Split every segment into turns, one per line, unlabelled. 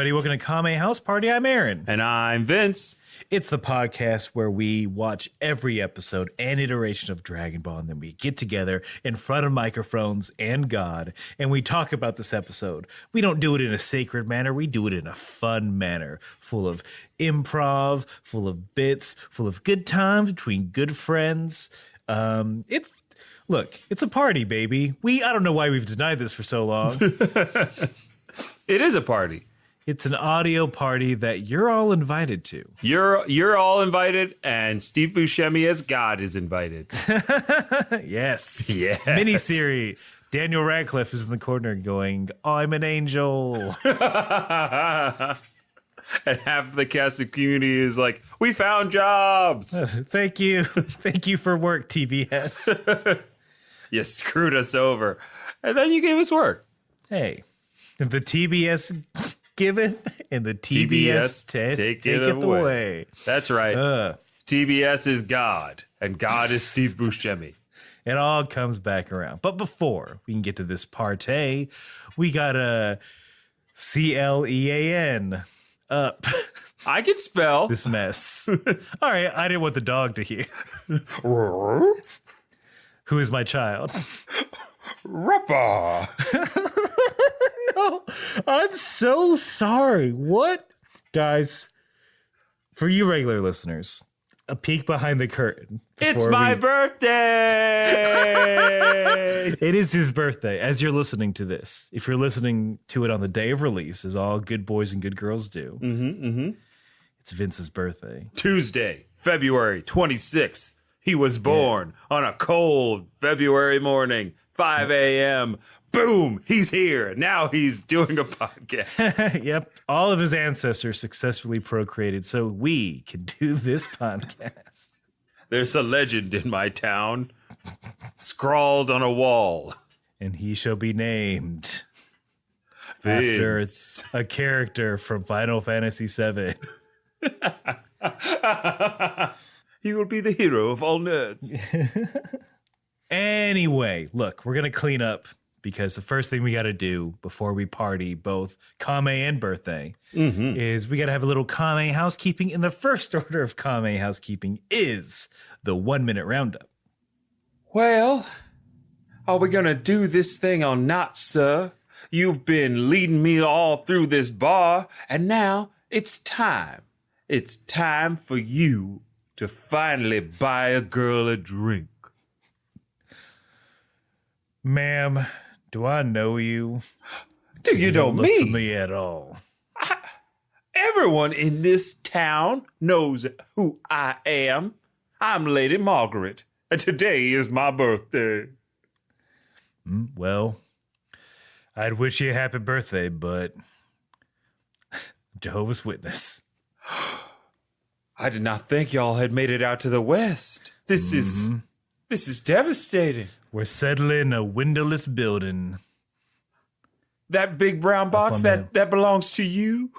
everybody. Welcome to Kame House Party. I'm Aaron.
And I'm Vince.
It's the podcast where we watch every episode and iteration of Dragon Ball, and then we get together in front of microphones and God, and we talk about this episode. We don't do it in a sacred manner. We do it in a fun manner, full of improv, full of bits, full of good times between good friends. It's a party, baby. I don't know why we've denied this for so long.
It is a party.
It's an audio party that you're all invited to.
You're all invited, and Steve Buscemi as God is invited.
Yes.
Yes.
Miniseries. Daniel Radcliffe is in the corner going, I'm an angel.
And half the cast of Community is like, we found jobs.
Thank you. Thank you for work, TBS.
You screwed us over. And then you gave us work.
Hey, the TBS giveth and the TBS taketh away.
That's right. TBS is God, and God is Steve Buscemi.
It all comes back around. But before we can get to this partay, we got a CLEAN up.
I can spell.
This mess. All right, I didn't want the dog to hear. Who is my child?
Ruppa.
No, I'm so sorry. What? Guys, for you regular listeners, a peek behind the curtain.
It's my birthday!
It is his birthday as you're listening to this. If you're listening to it on the day of release, as all good boys and good girls do, it's Vince's birthday.
Tuesday, February 26th. He was born on a cold February morning, 5 a.m., boom, he's here. Now he's doing a podcast.
Yep. All of his ancestors successfully procreated so we can do this podcast.
There's a legend in my town, scrawled on a wall.
And he shall be named
Vince.
after a character from Final Fantasy VII.
He will be the hero of all nerds.
Anyway, look, we're going to clean up. Because the first thing we got to do before we party, both Kame and birthday, is we got to have a little Kame housekeeping. And the first order of Kame housekeeping is the 1 minute roundup.
Well, are we going to do this thing or not, sir? You've been leading me all through this bar, and now it's time. It's time for you to finally buy a girl a drink.
Ma'am, do I know you?
Do you know
don't
me?
Look for me at all.
Everyone in this town knows who I am. I'm Lady Margaret, and today is my birthday.
Well, I'd wish you a happy birthday, but Jehovah's Witness.
I did not think y'all had made it out to the West. This is devastating.
We're settling a windowless building.
That big brown box that belongs to you?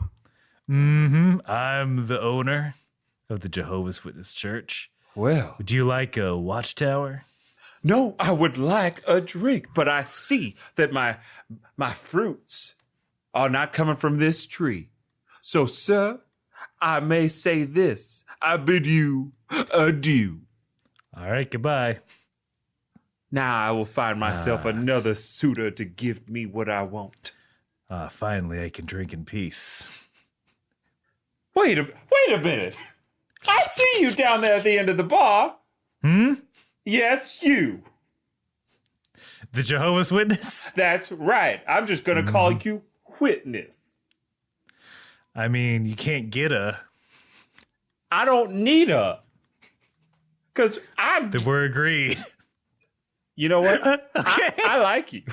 I'm the owner of the Jehovah's Witness Church.
Well,
Would you like a watchtower?
no, I would like a drink, but I see that my fruits are not coming from this tree. So, sir, I may say this. I bid you adieu.
All right, goodbye.
Now I will find myself another suitor to give me what I want.
Finally, I can drink in peace.
Wait a minute. I see you down there at the end of the bar. Yes, you.
The Jehovah's Witness?
That's right. I'm just going to call you Witness.
I mean, you can't get a...
I don't need her. Because I'm...
Then we're agreed.
You know what? I like you.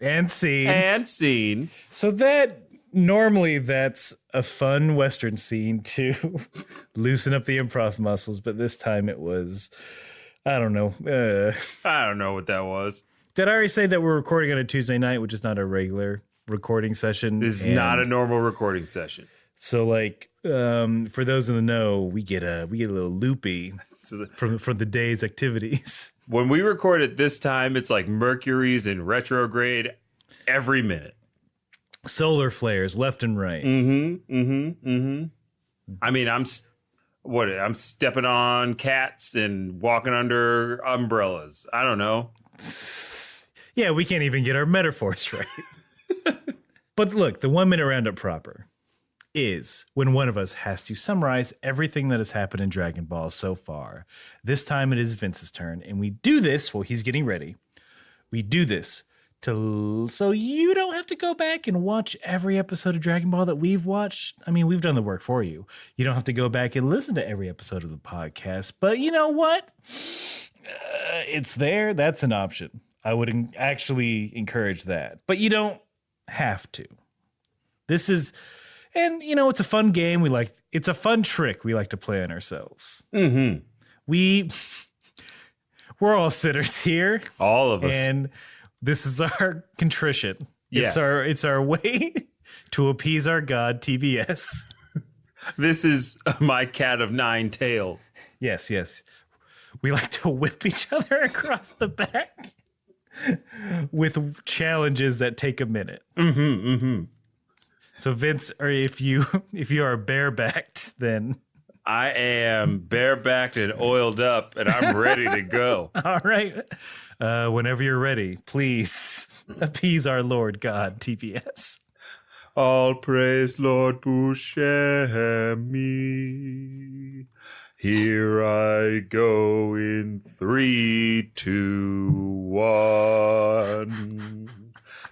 And scene.
And scene.
So normally that's a fun Western scene to loosen up the improv muscles, but this time it was, I don't know.
I don't know what that was.
Did I already say that we're recording on a Tuesday night, which is not a regular recording session?
This is not a normal recording session.
So, like, for those in the know, we get a little loopy from the day's activities.
When we record at this time, it's like Mercury's in retrograde. every minute.
Solar flares left and right.
I mean, I'm stepping on cats and walking under umbrellas. I don't know.
Yeah, we can't even get our metaphors right. But look, the 1 minute roundup proper is when one of us has to summarize everything that has happened in Dragon Ball so far. This time it is Vince's turn, and we do this while he's getting ready. We do this so you don't have to go back and watch every episode of Dragon Ball that we've watched. I mean, we've done the work for you. You don't have to go back and listen to every episode of the podcast, but you know what? It's there. That's an option. I would actually encourage that, but you don't have to. This is, and you know, it's a fun game. It's a fun trick we like to play on ourselves.
Mm-hmm.
We're all sinners here.
All of us.
And this is our contrition.
Yeah.
It's our way to appease our god, TBS.
This is my cat of 9 tails.
Yes. We like to whip each other across the back with challenges that take a minute. So Vince, or if you are barebacked, then
I am barebacked and oiled up, and I'm ready to go.
All right. Whenever you're ready, please appease our Lord God, TBS.
All praise Lord Buscemi. Here I go in 3, 2, 1.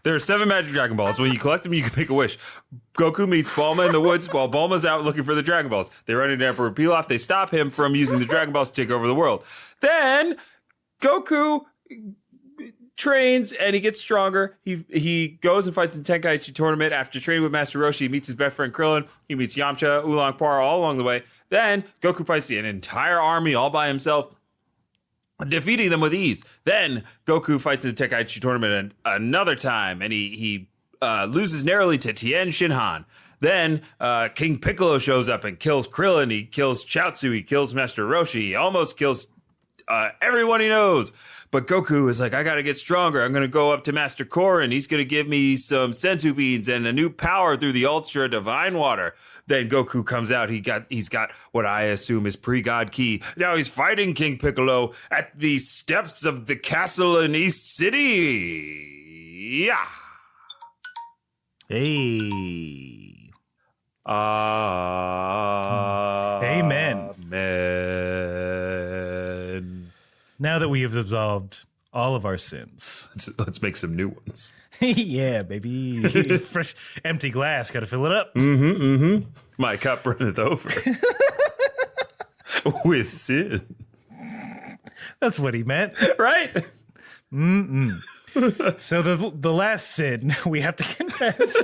There are 7 magic Dragon Balls. When you collect them, you can make a wish. Goku meets Bulma in the woods while Bulma's out looking for the Dragon Balls. They run into Emperor Pilaf. They stop him from using the Dragon Balls to take over the world. Then Goku trains and he gets stronger. He goes and fights in the Tenkaichi tournament. After training with Master Roshi, he meets his best friend Krillin. He meets Yamcha, Oolong Par all along the way. Then Goku fights an entire army all by himself, defeating them with ease. Then Goku fights in the Tenkaichi tournament another time, and he loses narrowly to Tien Shinhan. Then King Piccolo shows up and kills Krillin. He kills Chaozu. He kills Master Roshi. He almost kills everyone he knows. But Goku is like, I gotta get stronger. I'm gonna go up to Master Korin. He's gonna give me some senzu beans and a new power through the Ultra Divine Water. Then Goku comes out. He's got what I assume is pre-God Ki. Now he's fighting King Piccolo at the steps of the castle in East City. Yeah.
Hey.
Amen.
Now that we have absolved all of our sins,
let's make some new ones.
Yeah, baby. Fresh, empty glass. Got to fill it up.
My cup runneth over with sins.
That's what he meant,
right?
So the last sin we have to confess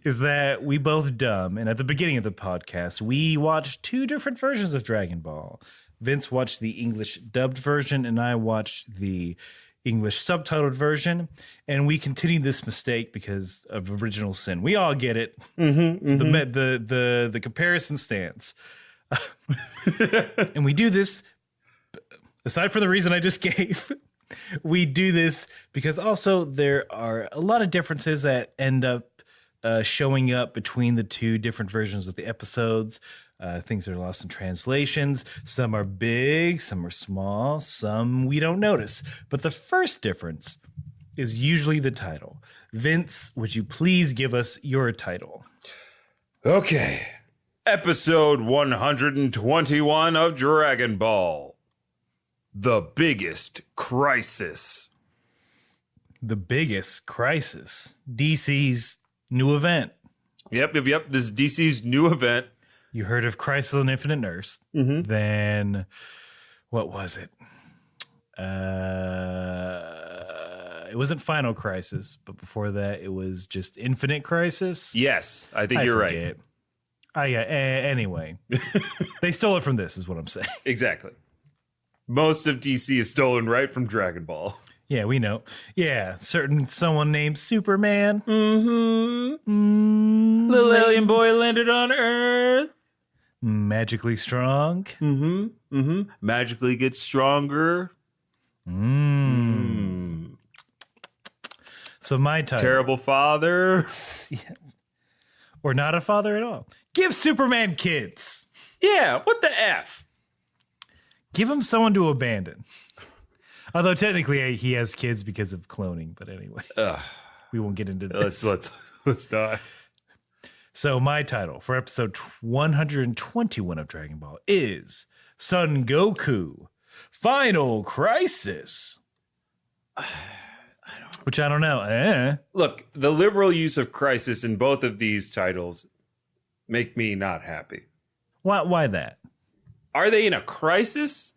is that we both dumb. And at the beginning of the podcast, we watched 2 different versions of Dragon Ball. Vince watched the English dubbed version, and I watched the English subtitled version. And we continued this mistake because of original sin. We all get it. The comparison stands. And we do this, aside from the reason I just gave, we do this because also there are a lot of differences that end up showing up between the 2 different versions of the episodes. Things are lost in translations. Some are big, some are small, some we don't notice. But the first difference is usually the title. Vince, would you please give us your title?
Okay. Episode 121 of Dragon Ball. The Biggest Crisis.
The Biggest Crisis. DC's new event.
Yep. This is DC's new event.
You heard of Crisis on Infinite Earths. Then, what was it? It wasn't Final Crisis, but before that, it was just Infinite Crisis.
Yes, I think you're right.
Anyway, they stole it from this, is what I'm saying.
Exactly. Most of DC is stolen right from Dragon Ball.
Yeah, we know. Yeah, someone named Superman.
Little alien boy landed on Earth.
Magically strong.
Magically gets stronger.
So my title.
Terrible father.
Yeah. Or not a father at all. Give Superman kids.
Yeah, what the F?
Give him someone to abandon. Although technically he has kids because of cloning, but anyway. We won't get into this.
Let's not.
So my title for episode 121 of Dragon Ball is Son Goku Final Crisis. Which I don't know.
Look, the liberal use of crisis in both of these titles make me not happy.
Why that?
Are they in a crisis?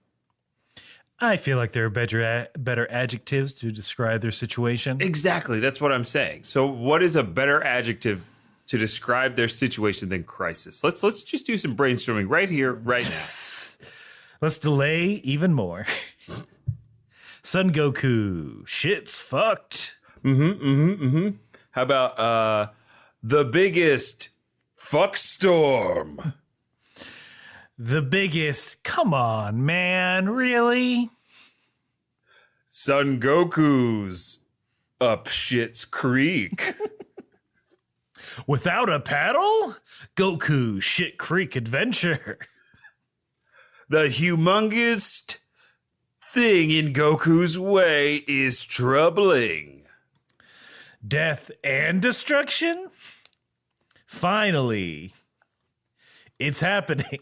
I feel like there are better adjectives to describe their situation.
Exactly, that's what I'm saying. So what is a better adjective to describe their situation than crisis? Let's just do some brainstorming right here, right now.
Let's delay even more. Son Goku, shit's fucked.
How about the biggest fuck storm?
The biggest, come on, man, really?
Son Goku's up shit's creek.
Without a paddle? Goku Shit Creek Adventure.
The humongous thing in Goku's way is troubling.
Death and destruction? Finally, it's happening.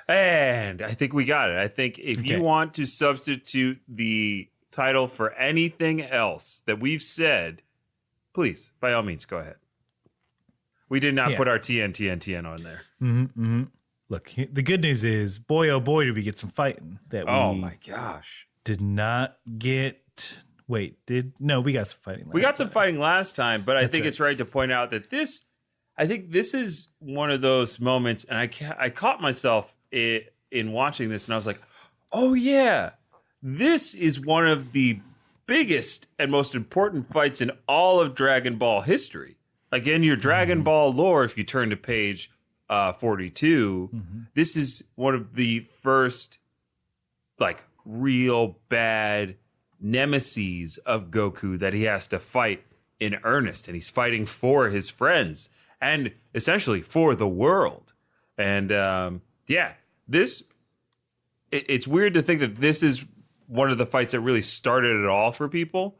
And I think we got it. I think if you want to substitute the title for anything else that we've said, please, by all means, go ahead. We did not put our TN on there.
Look, the good news is, boy, oh boy, did we get some fighting that
oh my gosh,
did not get. Wait, we got some fighting.
We got some fighting last time, but I think it's right to point out that I think this is one of those moments, and I caught myself in watching this, and I was like, oh yeah, this is one of the biggest and most important fights in all of Dragon Ball history. Like in your Dragon Ball lore, if you turn to page 42, this is one of the first like real bad nemeses of Goku that he has to fight in earnest, and he's fighting for his friends and essentially for the world. And it's weird to think that this is one of the fights that really started it all for people.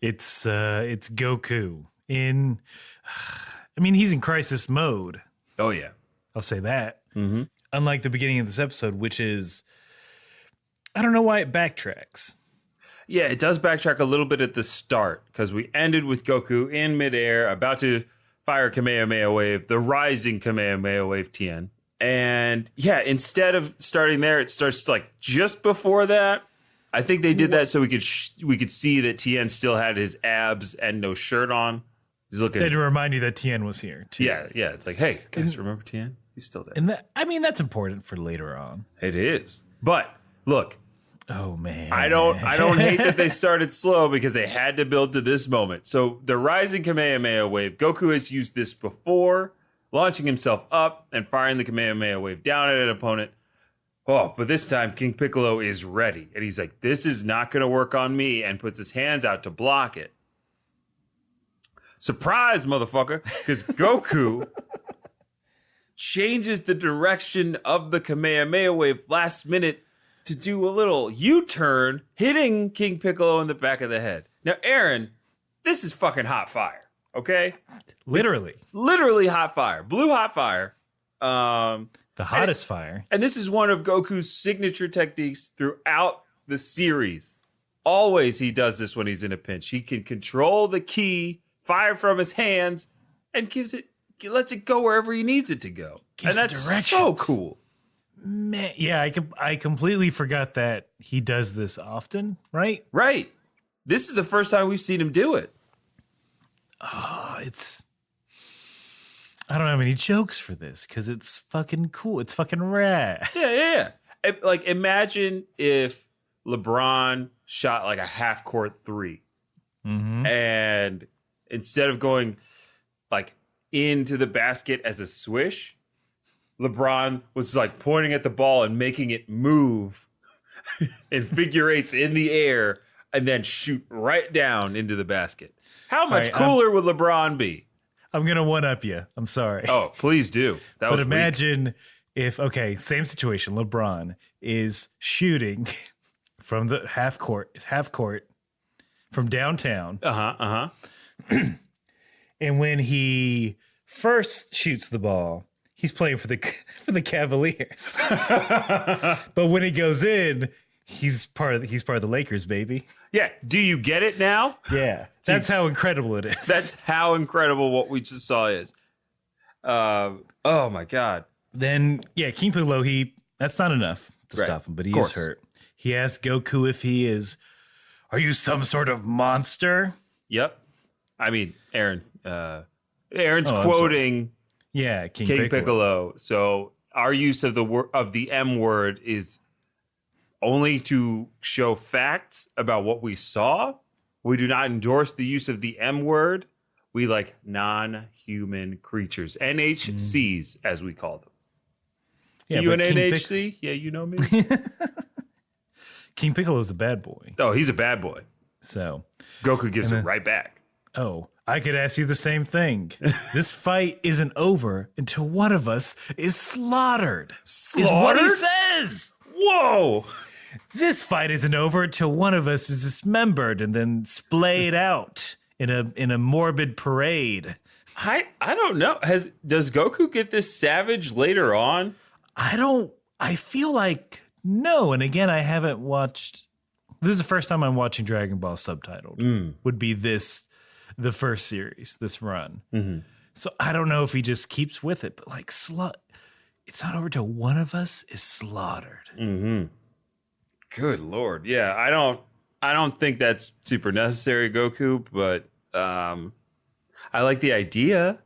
It's Goku he's in crisis mode.
Oh yeah,
I'll say that. Unlike the beginning of this episode, which is, I don't know why it backtracks.
Yeah, it does backtrack a little bit at the start because we ended with Goku in midair, about to fire Kamehameha Wave, the rising Kamehameha Wave Tien. And yeah, instead of starting there, it starts like just before that. I think they did that so we could see that Tien still had his abs and no shirt on. He's looking.
They had to remind you that Tien was here too.
Yeah. It's like, hey guys, remember Tien? He's still there.
And that's important for later on.
It is. But look.
Oh man.
I don't hate that they started slow because they had to build to this moment. So the rising Kamehameha Wave, Goku has used this before, launching himself up and firing the Kamehameha Wave down at an opponent. Oh, but this time King Piccolo is ready. And he's like, this is not going to work on me, and puts his hands out to block it. Surprise, motherfucker, because Goku changes the direction of the Kamehameha Wave last minute to do a little U-turn, hitting King Piccolo in the back of the head. Now, Aaron, this is fucking hot fire, okay?
Literally
hot fire. Blue hot fire.
The hottest fire.
And this is one of Goku's signature techniques throughout the series. Always he does this when he's in a pinch. He can control the ki, fire from his hands, and lets it go wherever he needs it to go. And that's so cool.
Man, yeah, I completely forgot that he does this often, right?
Right. This is the first time we've seen him do it.
Oh, I don't have any jokes for this because it's fucking cool. It's fucking rad.
Yeah. Like, imagine if LeBron shot like a half-court three. And instead of going like into the basket as a swish, LeBron was like pointing at the ball and making it move in figure eights in the air. and then shoot right down into the basket. How much
right,
cooler would LeBron be?
I'm going to one-up you. I'm sorry.
Oh, please do. That
but
was
imagine if, okay, same situation. LeBron is shooting from the half court from downtown. And when he first shoots the ball, he's playing for the Cavaliers. But when he goes in, he's part of the Lakers, baby.
Yeah. Do you get it now?
Yeah. That's how incredible it is.
That's how incredible what we just saw is. Oh my God.
Then King Piccolo, that's not enough to stop him, but he is hurt. He asks Goku if he is, are you some sort of monster?
Yep. I mean, Aaron's quoting King Piccolo. So our use of the M word is only to show facts about what we saw. We do not endorse the use of the M word. We like non-human creatures, NHCs as we call them. Yeah, you an NHC? Yeah, you know me.
King Piccolo's a bad boy.
Oh, he's a bad boy.
So
Goku gives it right back.
Oh, I could ask you the same thing. This fight isn't over until one of us is slaughtered.
Slaughtered?
Is what he says.
Whoa.
This fight isn't over until one of us is dismembered and then splayed out in a morbid parade.
I don't know. Does Goku get this savage later on?
I feel like no. And again, I haven't watched. This is the first time I'm watching Dragon Ball subtitled. Would be the first series, this run. Mm-hmm. So I don't know if he just keeps with it, but like it's not over till one of us is slaughtered.
Mm-hmm. Good Lord. Yeah, I don't think that's super necessary, Goku, but I like the idea.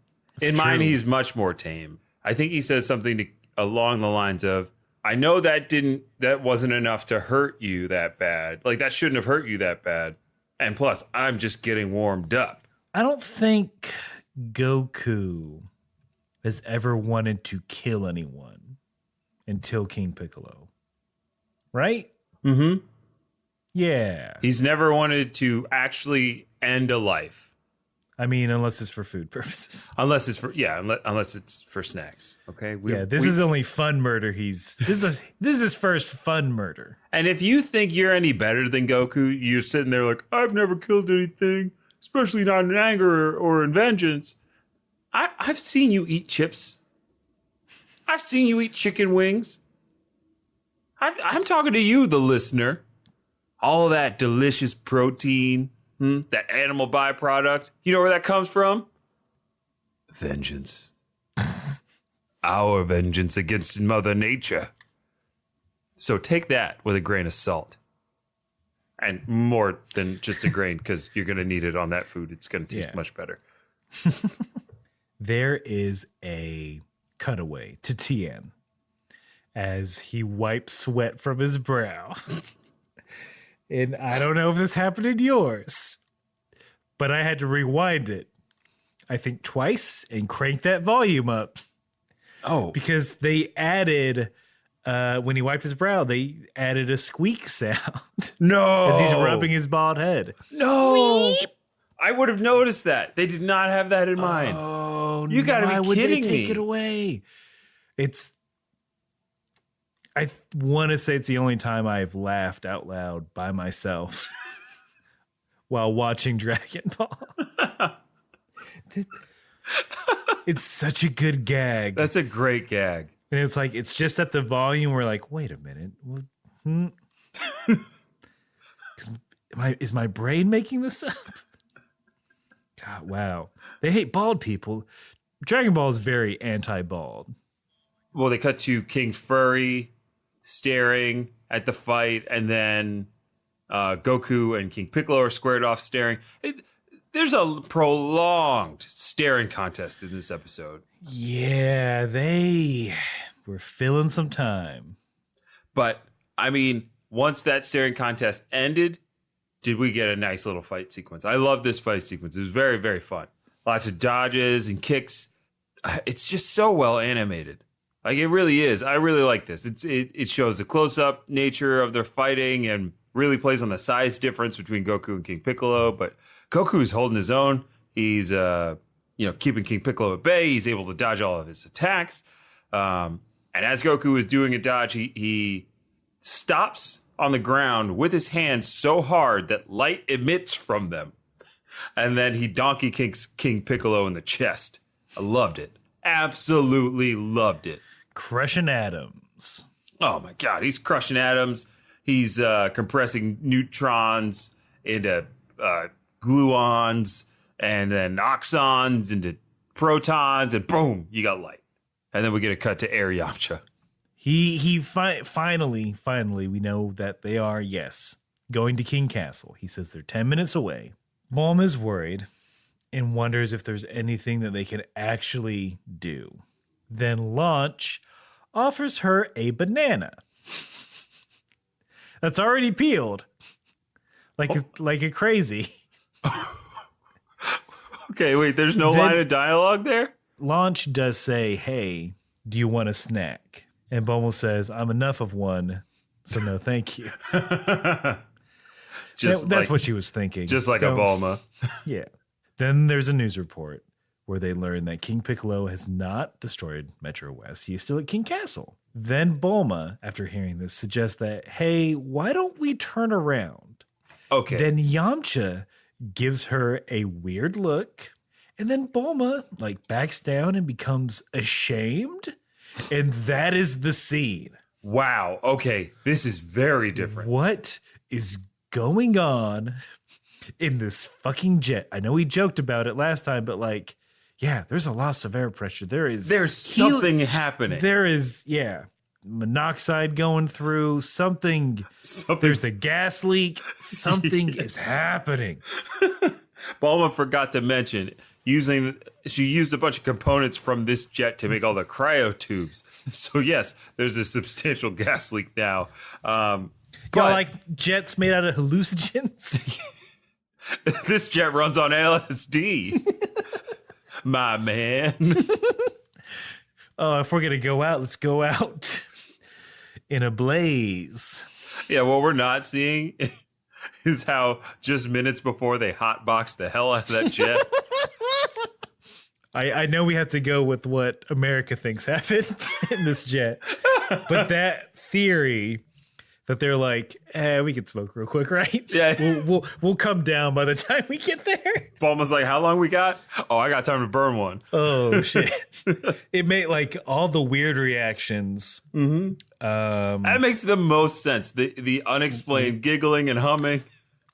In mine, he's much more tame. I think he says something along the lines of, I know that wasn't enough to hurt you that bad. Like, that shouldn't have hurt you that bad. And plus, I'm just getting warmed up.
I don't think Goku has ever wanted to kill anyone until King Piccolo. Right?
Mm-hmm.
Yeah.
He's never wanted to actually end a life.
I mean, unless it's for food purposes.
Unless it's for snacks. Okay.
This is only fun murder. This is his first fun murder.
And if you think you're any better than Goku, you're sitting there like, I've never killed anything, especially not in anger or in vengeance. I've seen you eat chips. I've seen you eat chicken wings. I'm talking to you, the listener. All of that delicious protein. That animal byproduct. You know where that comes from? Vengeance. Our vengeance against Mother Nature. So take that with a grain of salt. And more than just a grain, because you're going to need it on that food. It's going to taste much better.
There is a cutaway to Tien as he wipes sweat from his brow. And I don't know if this happened in yours, but I had to rewind it, I think twice, and crank that volume up.
Oh.
Because they added, when he wiped his brow, they added a squeak sound.
No.
As he's rubbing his bald head.
No. Weep. I would have noticed that. They did not have that in mind.
Oh,
you got to be kidding me. Why would they
take it away? I want to say it's the only time I've laughed out loud by myself while watching Dragon Ball. It's such a good gag.
That's a great gag.
And it's like, it's just at the volume where like, wait a minute. Is my brain making this up? God, wow. They hate bald people. Dragon Ball is very anti-bald.
Well, they cut to King Furry staring at the fight, and then Goku and King Piccolo are squared off staring. There's a prolonged staring contest in this episode.
Yeah, they were filling some time.
But, I mean, once that staring contest ended, did we get a nice little fight sequence. I love this fight sequence. It was very, very fun. Lots of dodges and kicks. It's just so well animated. Like, it really is. I really like this. It shows the close-up nature of their fighting, and really plays on the size difference between Goku and King Piccolo, but Goku's holding his own. He's keeping King Piccolo at bay. He's able to dodge all of his attacks. And as Goku is doing a dodge, he stops on the ground with his hands so hard that light emits from them. And then he donkey kicks King Piccolo in the chest. I loved it. Absolutely loved it.
Crushing atoms.
Oh my God, he's crushing atoms. He's compressing neutrons into gluons and then oxons into protons, and boom, you got light. And then we get a cut to Air Yamcha.
Finally, we know that they are, yes, going to King Castle. He says they're 10 minutes away. Bulma is worried and wonders if there's anything that they can actually do. Then Launch offers her a banana that's already peeled, like a crazy.
Okay, wait, there's no line of dialogue there?
Launch does say, hey, do you want a snack? And Bulma says, I'm enough of one, so no thank you. That's what she was thinking.
Just like a Bulma.
Yeah. Then there's a news report where they learn that King Piccolo has not destroyed Metro West. He is still at King Castle. Then Bulma, after hearing this, suggests that, hey, why don't we turn around?
Okay.
Then Yamcha gives her a weird look, and then Bulma backs down and becomes ashamed, and that is the scene.
Wow. Okay, this is very different.
What is going on in this fucking jet? I know we joked about it last time, but yeah, there's a loss of air pressure.
There's something happening.
There is, yeah. Monoxide going through, something. There's the gas leak. Something is happening.
Bulma forgot to mention she used a bunch of components from this jet to make all the cryo tubes. So yes, there's a substantial gas leak now.
But jets made out of hallucinogens.
This jet runs on LSD. My man.
Oh, if we're gonna go out, let's go out in a blaze.
Yeah, what we're not seeing is how just minutes before they hotbox the hell out of that jet.
I know we have to go with what America thinks happened in this jet, but that theory that they're we can smoke real quick, right?
Yeah,
we'll come down by the time we get there.
Bulma's like, how long we got? Oh, I got time to burn one.
Oh shit! It made all the weird reactions.
Mm-hmm. That makes the most sense. The unexplained giggling and humming.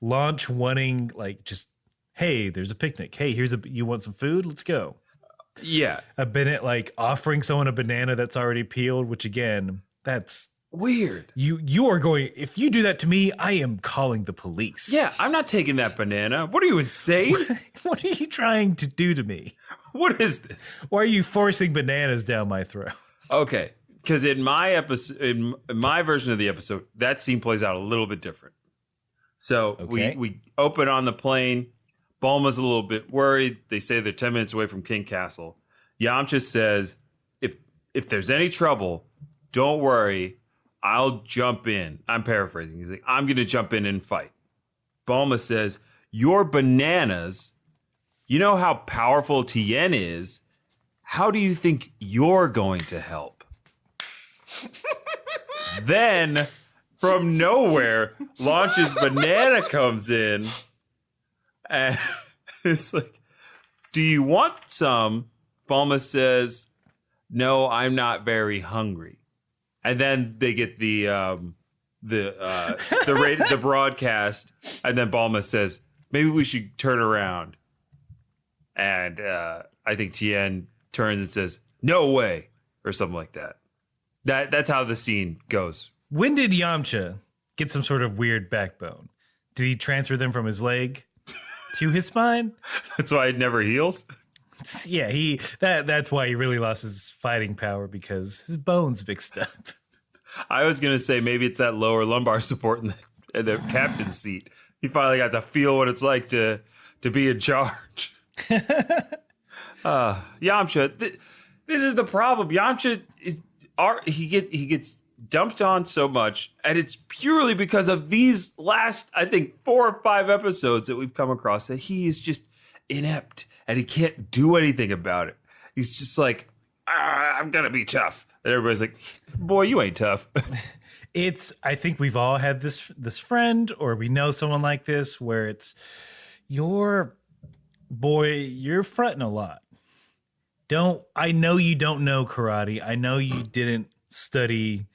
Launch wanting just, hey, there's a picnic. Hey, you want some food? Let's go.
Yeah.
A Bennett offering someone a banana that's already peeled, which again, that's
weird.
You are going, if you do that to me, I am calling the police.
Yeah, I'm not taking that banana. What are you, insane?
What are you trying to do to me?
What is this?
Why are you forcing bananas down my throat?
Okay, because in my episode, in my version of the episode, that scene plays out a little bit different. So we open on the plane. Bulma's a little bit worried. They say they're 10 minutes away from King Castle. Yamcha says, if there's any trouble, don't worry. I'll jump in. I'm paraphrasing. He's like, I'm going to jump in and fight. Bulma says, your bananas, you know how powerful Tien is. How do you think you're going to help? Then, from nowhere, Launch's banana comes in. And it's like, do you want some? Bulma says, no, I'm not very hungry. And then they get the broadcast, and then Bulma says, maybe we should turn around. And I think Tien turns and says, no way, or something like that. That's how the scene goes.
When did Yamcha get some sort of weird backbone? Did he transfer them from his leg to his spine?
That's why it never heals?
Yeah, that's why he really lost his fighting power, because his bones mixed up.
I was going to say maybe it's that lower lumbar support in the captain's seat. He finally got to feel what it's like to be in charge. Yamcha, this is the problem. Yamcha he gets dumped on so much, and it's purely because of these last, I think, 4 or 5 episodes that we've come across that he is just inept and he can't do anything about it. He's just like, I'm gonna be tough, and everybody's like, boy, you ain't tough.
I think we've all had this friend, or we know someone like this, where it's you're fronting a lot. I know you don't know karate. I know you didn't study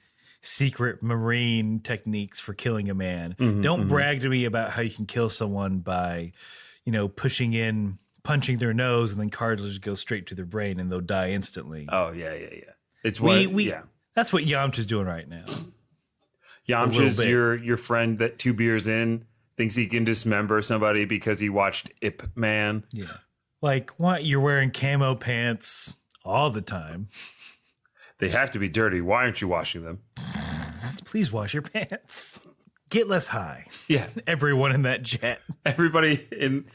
secret marine techniques for killing a man. Don't brag to me about how you can kill someone by, punching their nose, and then cartilage goes straight to their brain and they'll die instantly.
Oh, yeah. It's
That's what Yamcha's doing right now.
Yamcha's your friend that 2 beers in thinks he can dismember somebody because he watched Ip Man.
Yeah. Like, what? You're wearing camo pants all the time.
They have to be dirty. Why aren't you washing them?
Please wash your pants. Get less high.
Yeah.
Everyone in that jet.
Everybody in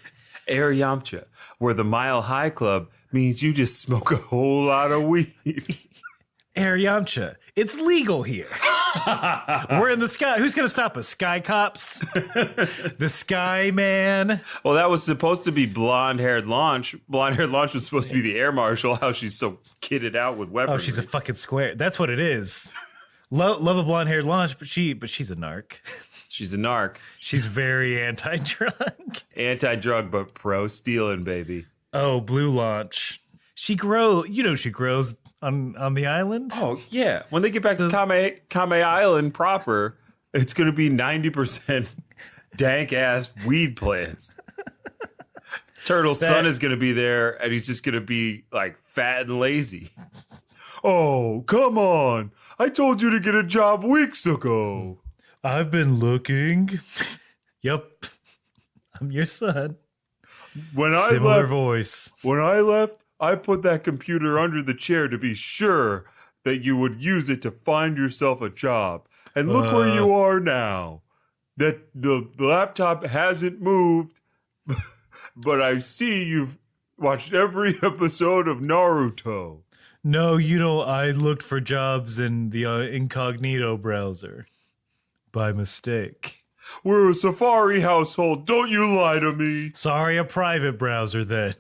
Air Yamcha, where the Mile High Club means you just smoke a whole lot of weed.
Air Yamcha, it's legal here. We're in the sky. Who's going to stop us? Sky cops? The Sky Man?
Well, that was supposed to be blonde-haired Launch. Blonde-haired Launch was supposed to be the air marshal. How she's so kitted out with weaponry.
Oh, she's a fucking square. That's what it is. Love a blonde-haired Launch, but she's a narc.
She's a narc.
She's very anti-drug.
Anti-drug, but pro-stealing, baby.
Oh, Blue Launch. She grows on the island.
Oh, yeah. When they get back to Kame Island proper, it's going to be 90% dank-ass weed plants. Turtle's son is going to be there, and he's just going to be, like, fat and lazy. Oh, come on. I told you to get a job weeks ago.
I've been looking. Yup. I'm your son. Similar voice.
When I left, I put that computer under the chair to be sure that you would use it to find yourself a job. And look where you are now. That the laptop hasn't moved, but I see you've watched every episode of Naruto.
No, I looked for jobs in the incognito browser. By mistake.
We're a Safari household. Don't you lie to me.
Sorry, a private browser then.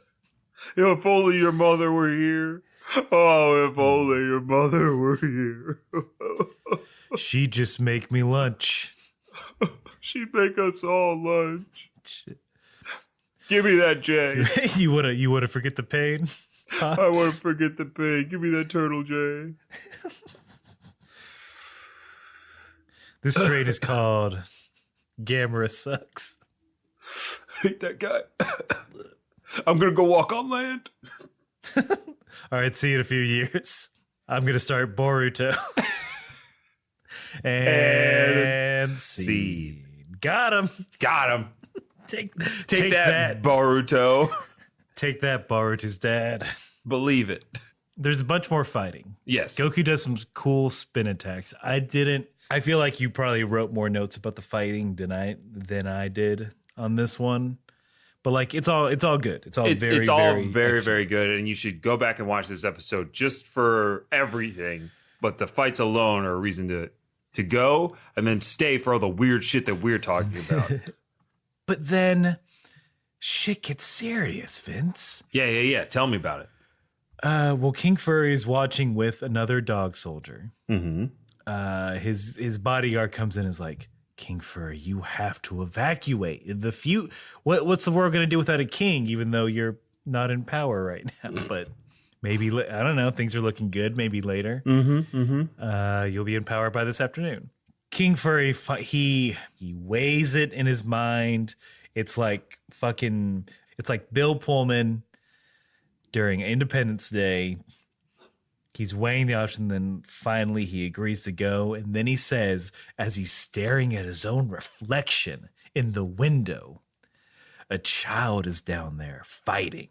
If only your mother were here. Oh, if only your mother were here.
She'd just make me lunch.
She'd make us all lunch. Give me that J.
You wanna forget the pain? Pops?
I want to forget the pain. Give me that turtle J.
This train is called Gamera Sucks.
Hate that guy. I'm going to go walk on land.
All right, see you in a few years. I'm going to start Boruto. and seed. Got him. Take
that, Boruto.
Take that, Boruto's dad.
Believe it.
There's a bunch more fighting.
Yes.
Goku does some cool spin attacks. I feel like you probably wrote more notes about the fighting than I did on this one. But like it's all good. It's all
very good, and you should go back and watch this episode just for everything. But the fights alone are a reason to go and then stay for all the weird shit that we're talking about.
But then shit gets serious, Vince.
Yeah. Tell me about it.
Well, King Furry is watching with another dog soldier.
Mm-hmm.
His bodyguard comes in and is like, King Furry, you have to evacuate. What's the world going to do without a king, even though you're not in power right now? But maybe, I don't know, things are looking good. Maybe later. You'll be in power by this afternoon. King Furry, he weighs it in his mind. It's like Bill Pullman during Independence Day. He's weighing the option, then finally he agrees to go. And then he says, as he's staring at his own reflection in the window, a child is down there fighting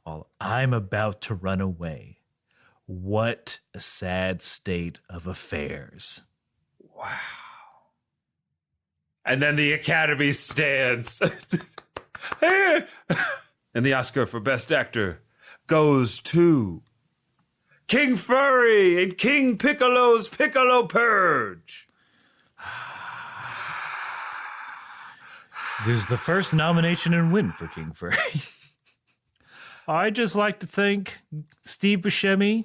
while I'm about to run away. What a sad state of affairs.
Wow. And then the Academy stands. And the Oscar for Best Actor goes to King Furry and King Piccolo's Piccolo Purge.
This is the first nomination and win for King Furry. I'd just like to thank Steve Buscemi,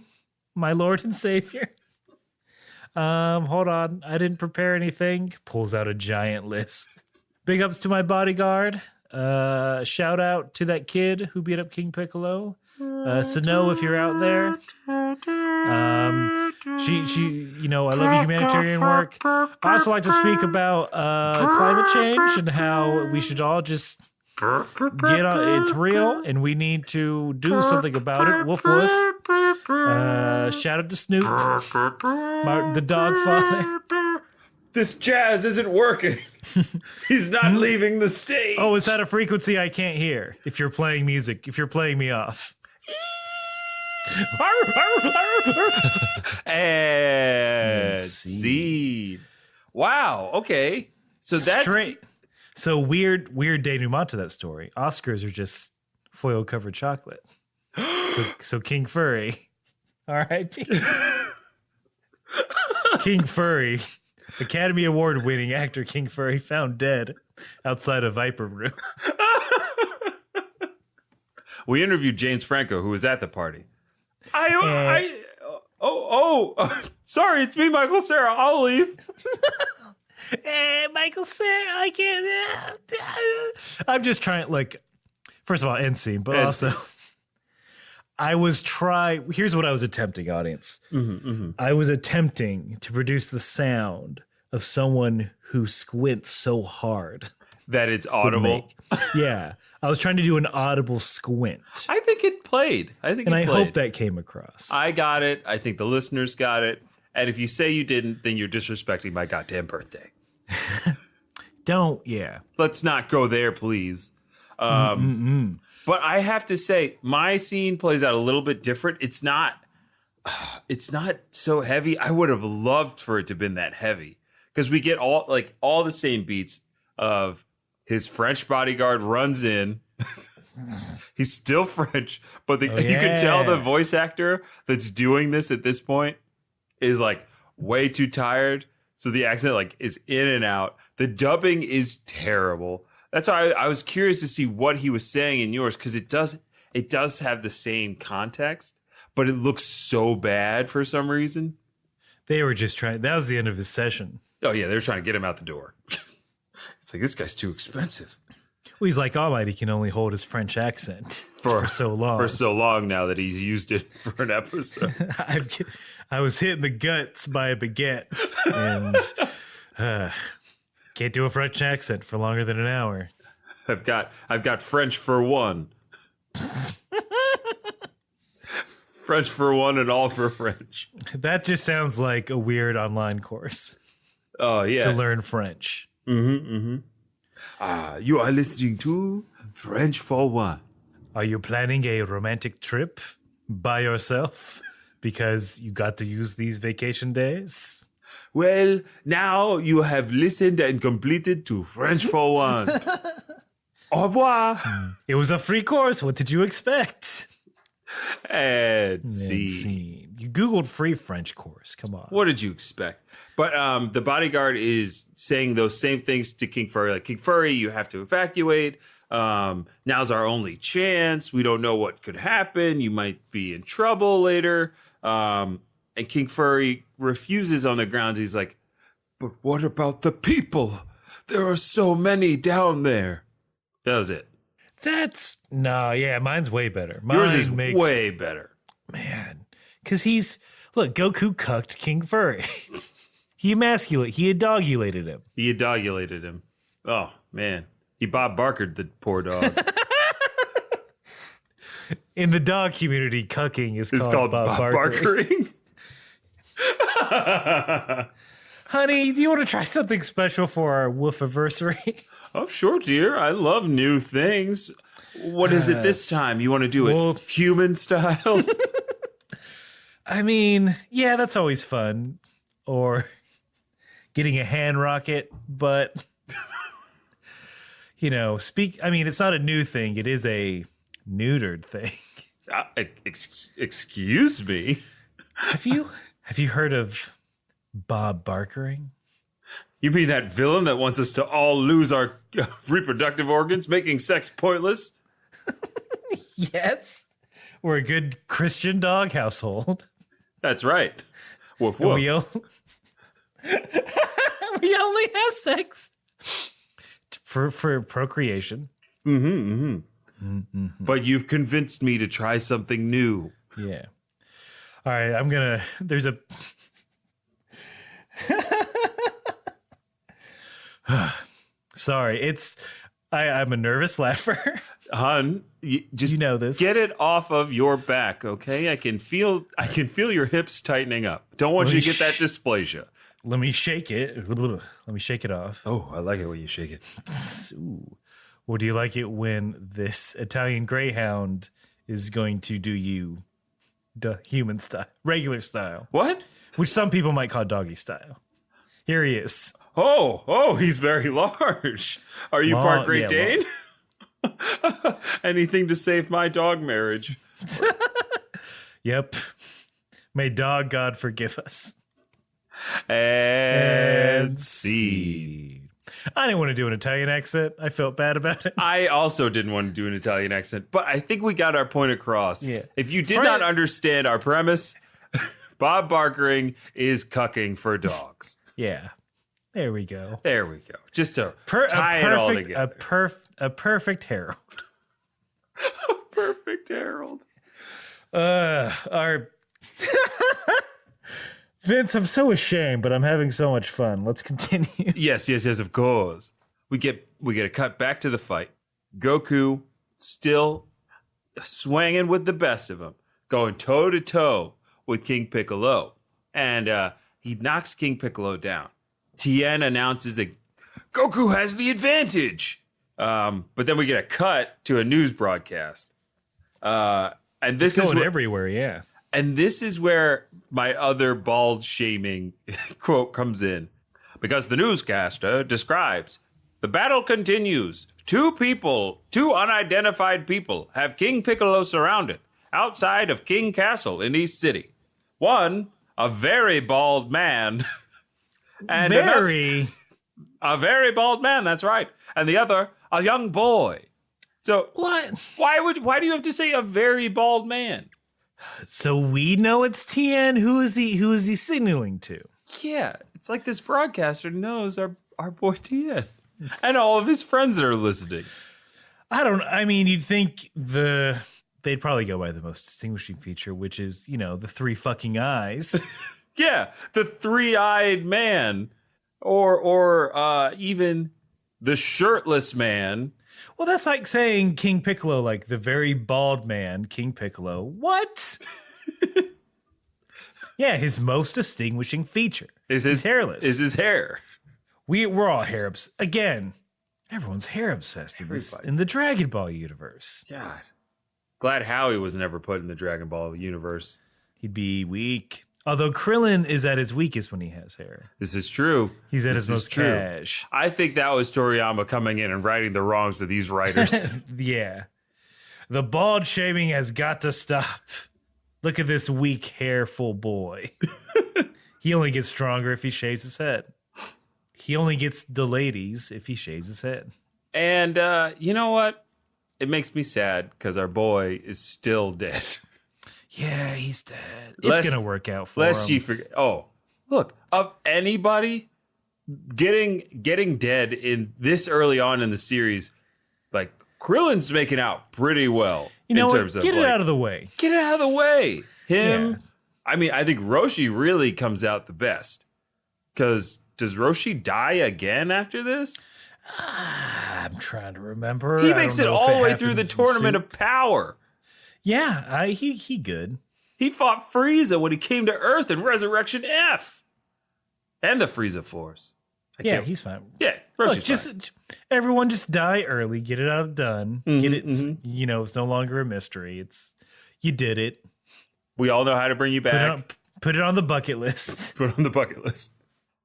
my Lord and Savior. Hold on. I didn't prepare anything. Pulls out a giant list. Big ups to my bodyguard. Shout out to that kid who beat up King Piccolo. Sano, if you're out there. She, I love your humanitarian work. I also like to speak about climate change and how we should all just get on. It's real, and we need to do something about it. Woof woof. Shout out to Snoop, the dog father.
This jazz isn't working. He's not leaving the stage.
Oh, is that a frequency I can't hear? If you're playing music, if you're playing me off.
And scene. Wow. Okay. So that's
straight. So weird denouement to that story. Oscars are just foil covered chocolate. so King Furry, R.I.P. King Furry, Academy Award winning actor King Furry found dead outside a Viper room.
We interviewed James Franco, who was at the party. Sorry, it's me, Michael Cera. I'll leave.
Michael Cera, I can't. I'm just trying, first of all, end scene, but also, here's what I was attempting, audience. I was attempting to produce the sound of someone who squints so hard
that it's audible.
Yeah. I was trying to do an audible squint.
I think it played. I
hope that came across.
I got it. I think the listeners got it. And if you say you didn't, then you're disrespecting my goddamn birthday.
Yeah.
Let's not go there, please. But I have to say, my scene plays out a little bit different. It's not so heavy. I would have loved for it to have been that heavy. Because we get all the same beats of his French bodyguard runs in. He's still French, but you can tell the voice actor that's doing this at this point is way too tired. So the accent is in and out. The dubbing is terrible. That's why I was curious to see what he was saying in yours, because it does have the same context, but it looks so bad for some reason.
They were just trying. That was the end of his session.
Oh yeah, they were trying to get him out the door. It's this guy's too expensive.
Well, he's like Almighty can only hold his French accent for so long.
For so long now that he's used it for an episode.
I was hit in the guts by a baguette and can't do a French accent for longer than an hour.
I've got French for one. French for one and all for French.
That just sounds like a weird online course.
Oh yeah.
To learn French.
You are listening to French for One.
Are you planning a romantic trip by yourself because you got to use these vacation days?
Well, now you have listened and completed to French for One. Au revoir.
It was a free course. What did you expect?
And scene.
You Googled free French course. Come on.
What did you expect? But the bodyguard is saying those same things to King Furry. King Furry, you have to evacuate. Now's our only chance. We don't know what could happen. You might be in trouble later. And King Furry refuses on the grounds. He's like, but what about the people? There are so many down there. That was it.
Mine's way better.
Yours is way better.
Man, because Goku cucked King Furry. He dogulated him.
Oh, man. He Bob Barkered the poor dog.
In the dog community, cucking is called Bob Barkering. Honey, do you want to try something special for our woof-anniversary?
Oh, sure, dear. I love new things. What is it this time? You want to do it human style?
I mean, yeah, that's always fun. Or getting a hand rocket, but it's not a new thing. It is a neutered thing.
Excuse me?
Have you heard of Bob Barkering?
You mean that villain that wants us to all lose our reproductive organs, making sex pointless?
Yes. We're a good Christian dog household.
That's right. Woof
And
woof.
we only have sex for procreation.
But you've convinced me to try something new.
Yeah. All right, there's a Sorry, I'm a nervous laugher.
Hun, just
You know this.
get it off of your back, okay? I can feel your hips tightening up. Don't want you to get that dysplasia.
Let me shake it. Let me shake it off.
Oh, I like it when you shake it.
Ooh. Or do you like it when this Italian Greyhound is going to do you the human style, regular style,
What?
which some people might call doggy style? Here he is.
Oh, he's very large. Are you part Great Dane? Anything to save my dog marriage.
Yep. May dog God forgive us.
And see.
I didn't want to do an Italian accent. I felt bad about it.
I also didn't want to do an Italian accent, but I think we got our point across.
Yeah.
If you did not understand our premise, Bob Barkering is cucking for dogs.
Yeah. There we go.
There we go. Just to tie it all together.
A perfect herald.
Perfect Harold.
Our Vince, I'm so ashamed, but I'm having so much fun. Let's continue.
Yes, of course. We get a cut back to the fight. Goku still swinging with the best of them, going toe to toe with King Piccolo, and he knocks King Piccolo down. Tien announces that Goku has the advantage, but then we get a cut to a news broadcast, and this
It's
is
going everywhere, yeah.
And this is where my other bald shaming quote comes in. Because the newscaster describes, the battle continues. Two unidentified people have King Piccolo surrounded outside of King Castle in East City. One, a very bald man. And a very bald man, that's right. And the other, a young boy. So
What?
why do you have to say a very bald man?
So we know it's Tien. Who is he signaling to?
Yeah, it's like this broadcaster knows our boy Tien and all of his friends that are listening.
I mean, you'd think they'd probably go by the most distinguishing feature, which is, the three fucking eyes.
Yeah, the three-eyed man, or even the shirtless man.
Well, that's like saying King Piccolo, like the very bald man, King Piccolo. What? Yeah, his most distinguishing feature is he's hairless.
Is his hair.
We're all hair obsessed. Again, everyone's hair obsessed in the Dragon Ball universe.
God. Glad Howie was never put in the Dragon Ball universe.
He'd be weak. Although Krillin is at his weakest when he has hair.
This is true.
He's at his most cash.
I think that was Toriyama coming in and righting the wrongs of these writers.
Yeah. The bald shaming has got to stop. Look at this weak, hairful boy. He only gets stronger if he shaves his head. He only gets the ladies if he shaves his head.
And you know what? It makes me sad because our boy is still dead.
Yeah, he's dead. It's going to work out for him.
Lest you forget. Oh, look, of anybody getting dead in this early on in the series, like Krillin's making out pretty well.
You know
in terms
what?
of
Get it out of the way.
Get it out of the way. Him.
Yeah.
I mean, I think Roshi really comes out the best. Because does Roshi die again after this?
I'm trying to remember.
He makes it all the way through the Tournament of Power.
Yeah, he good.
He fought Frieza when he came to Earth in Resurrection F. And the Frieza Force.
Yeah, he's fine.
Yeah, Roshi's fine.
Everyone just die early. Get it out done. Get it. It's no longer a mystery. You did it.
We all know how to bring you back.
Put it on the bucket list.
Put it on the bucket list.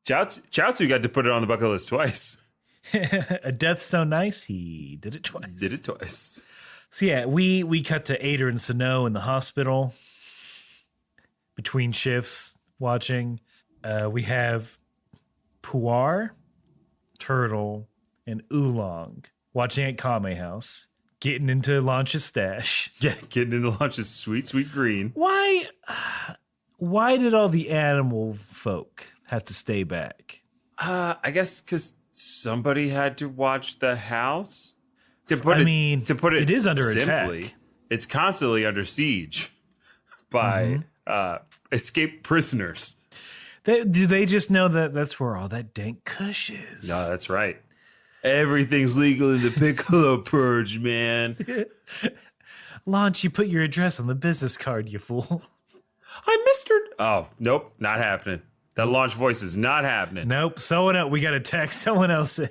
Chaozu got to put it on the bucket list twice.
A death so nice, he did it twice. So yeah, we cut to Ader and Sano in the hospital. between shifts watching. We have Puar, Turtle, and Oolong watching at Kame House, getting into Launch's stash.
Yeah, getting into Launch's sweet, sweet green.
Why did all the animal folk have to stay back?
I guess because somebody had to watch the house. To put it
is under
simply,
attack.
It's constantly under siege by escaped prisoners.
Do they just know that that's where all that dank kush is?
No, that's right. Everything's legal in the Piccolo Purge, man.
Launch, you put your address on the business card, you fool.
I'm Mr. Oh, nope, not happening. That Launch voice is not happening.
Nope, someone else. We got to text someone else in.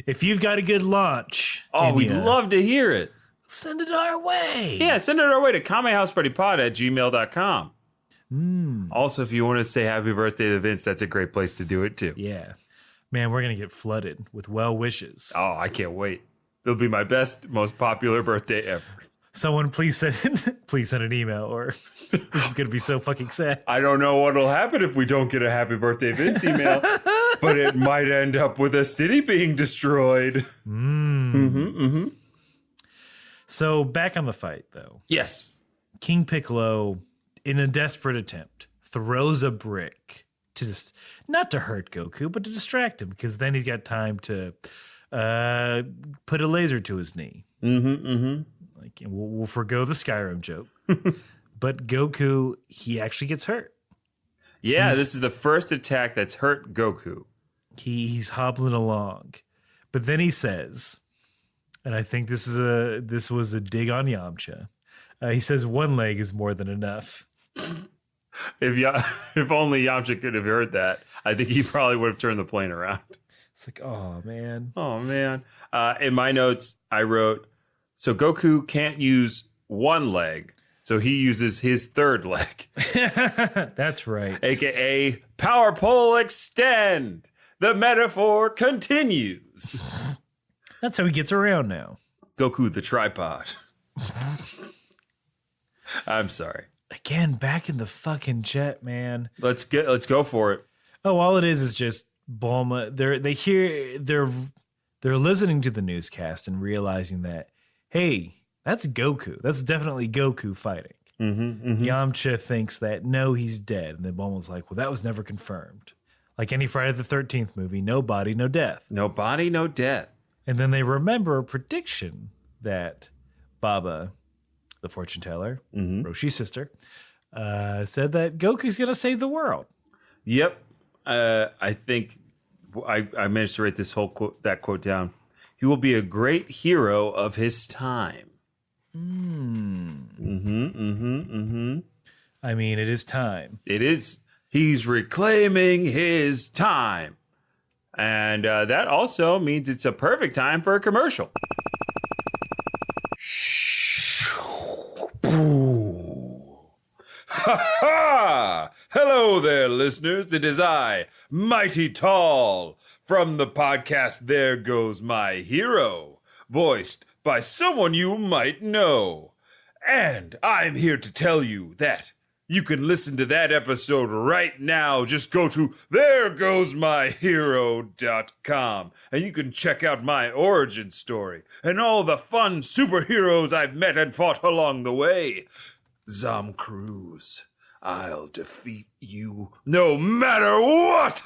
If you've got a good launch.
Oh, we'd love to hear it.
Send it our way.
Yeah, send it our way to kamehousepartypod@gmail.com. Also, if you want to say happy birthday to Vince, that's a great place to do it too.
Yeah. Man, we're going to get flooded with well wishes.
Oh, I can't wait. It'll be my best, most popular birthday ever.
Someone please send an email, or this is going to be so fucking sad.
I don't know what'll happen if we don't get a happy birthday Vince email, but it might end up with a city being destroyed.
So back on the fight, though.
Yes.
King Piccolo, in a desperate attempt, throws a brick to just not to hurt Goku, but to distract him, because then he's got time to put a laser to his knee. Like, we'll forgo the Skyrim joke, but Goku, he actually gets hurt.
Yeah, this is the first attack that's hurt Goku.
He's hobbling along, but then he says, and I think this was a dig on Yamcha. He says one leg is more than enough.
If only Yamcha could have heard that, I think he probably would have turned the plane around.
It's like, oh man.
In my notes, I wrote, so Goku can't use one leg, so he uses his third leg.
That's right.
AKA Power Pole Extend. The metaphor continues.
That's how he gets around now.
Goku the tripod. I'm sorry.
Again, back in the fucking jet, man.
Let's go for it.
Oh, all it is just Bulma. They're listening to the newscast and realizing that, hey, that's Goku. That's definitely Goku fighting. Yamcha thinks that no, he's dead, and then Bulma's like, well, that was never confirmed. Like any Friday the 13th movie, no body, no death.
No body, no death.
And then they remember a prediction that Baba, the fortune teller, Roshi's sister, said that Goku's going to save the world.
Yep. I think I managed to write that quote down. He will be a great hero of his time.
I mean, it is time.
It is. He's reclaiming his time. And that also means it's a perfect time for a commercial. Ha ha! Hello there, listeners. It is I, Mighty Tall, from the podcast There Goes My Hero, voiced by someone you might know. And I'm here to tell you that you can listen to that episode right now. Just go to theregoesmyhero.com and you can check out my origin story and all the fun superheroes I've met and fought along the way. Zom Cruz, I'll defeat you no matter what!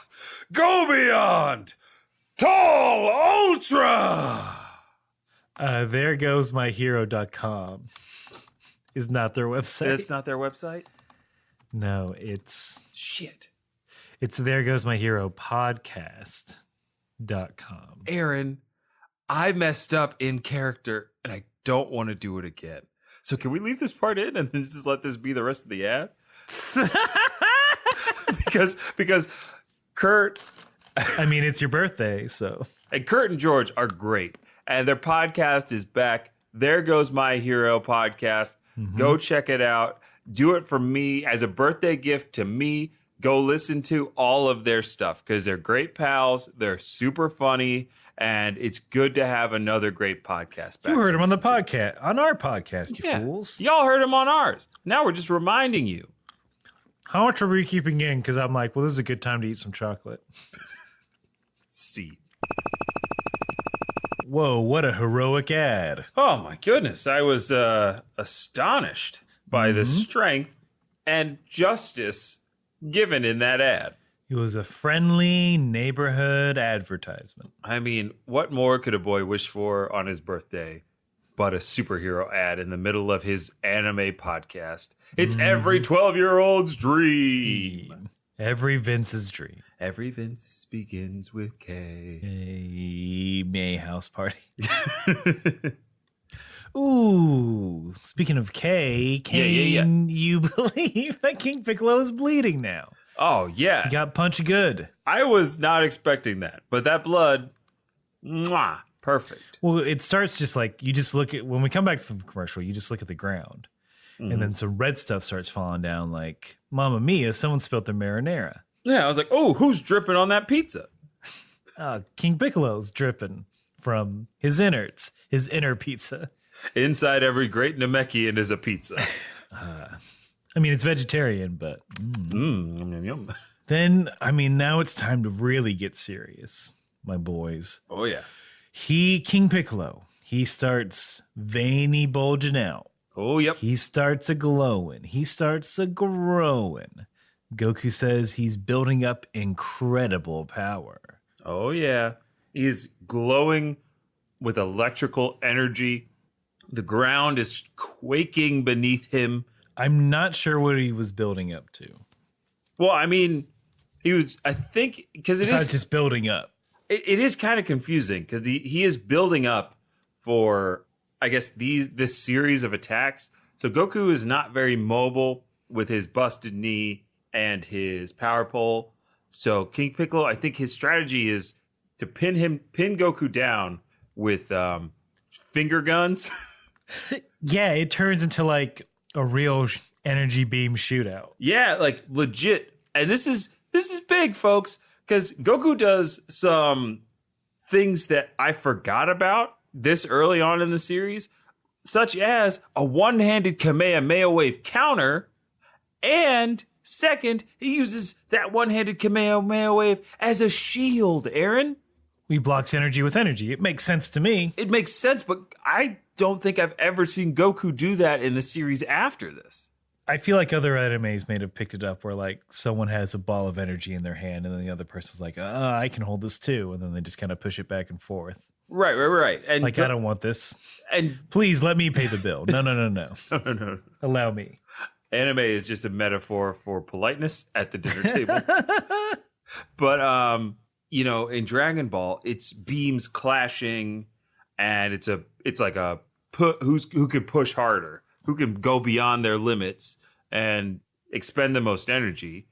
Go beyond! Tall Ultra!
Theregoesmyhero.com is not their website.
It's not their website?
No, it's...
Shit.
It's There Goes My Hero podcast.com.
Aaron, I messed up in character and I don't want to do it again. So can we leave this part in and then just let this be the rest of the ad? because Kurt...
I mean, it's your birthday, so...
And Kurt and George are great. And their podcast is back. There Goes My Hero podcast. Go check it out. Do it for me as a birthday gift to me. Go listen to all of their stuff because they're great pals. They're super funny. And it's good to have another great podcast back.
You heard them on the podcast, on our podcast, you fools.
Y'all heard them on ours. Now we're just reminding you.
How much are we keeping in? Because I'm like, well, this is a good time to eat some chocolate.
See.
Whoa, what a heroic ad.
Oh my goodness. I was astonished by the strength and justice given in that ad.
It was a friendly neighborhood advertisement.
I mean, what more could a boy wish for on his birthday but a superhero ad in the middle of his anime podcast? It's every 12-year-old's dream.
Every Vince's dream.
Every Vince begins with K.
A May house party. Ooh, speaking of K, can you believe that King Piccolo is bleeding now?
Oh, yeah.
He got punched good.
I was not expecting that, but that blood, mwah, perfect.
Well, it starts just like, you just look at, when we come back from the commercial, you just look at the ground. And then some red stuff starts falling down like, Mamma Mia, someone spilled their marinara.
Yeah, I was like, oh, who's dripping on that pizza?
King Piccolo's dripping from his innards, his inner pizza.
Inside every great Namekian is a pizza.
I mean, it's vegetarian, but...
Yum, yum, yum.
Then, I mean, now it's time to really get serious, my boys.
Oh, yeah.
King Piccolo, he starts veiny bulging out.
Oh, yep.
He starts a glowing. He starts a growing. Goku says he's building up incredible power.
Oh, yeah. He's glowing with electrical energy. The ground is quaking beneath him.
I'm not sure what he was building up to.
Well, I mean, he was, I think, because
It's not just building up.
It is kind of confusing because he is building up for, I guess, this series of attacks. So Goku is not very mobile with his busted knee and his power pole. So King Piccolo, I think his strategy is to pin Goku down with finger guns.
Yeah, it turns into like a real energy beam shootout.
Yeah, like legit. And this is big, folks, because Goku does some things that I forgot about this early on in the series, such as a one-handed Kamehameha wave counter, and second, he uses that one-handed Kamehameha wave as a shield, Aaron.
He blocks energy with energy. It makes sense to me.
It makes sense, but I don't think I've ever seen Goku do that in the series after this.
I feel like other animes may have picked it up where like someone has a ball of energy in their hand and then the other person's like, I can hold this too. And then they just kind of push it back and forth.
Right. And
like, I don't want this.
And
please let me pay the bill. No.
no.
Allow me.
Anime is just a metaphor for politeness at the dinner table. But in Dragon Ball, it's beams clashing, and it's like a who can push harder, who can go beyond their limits and expend the most energy.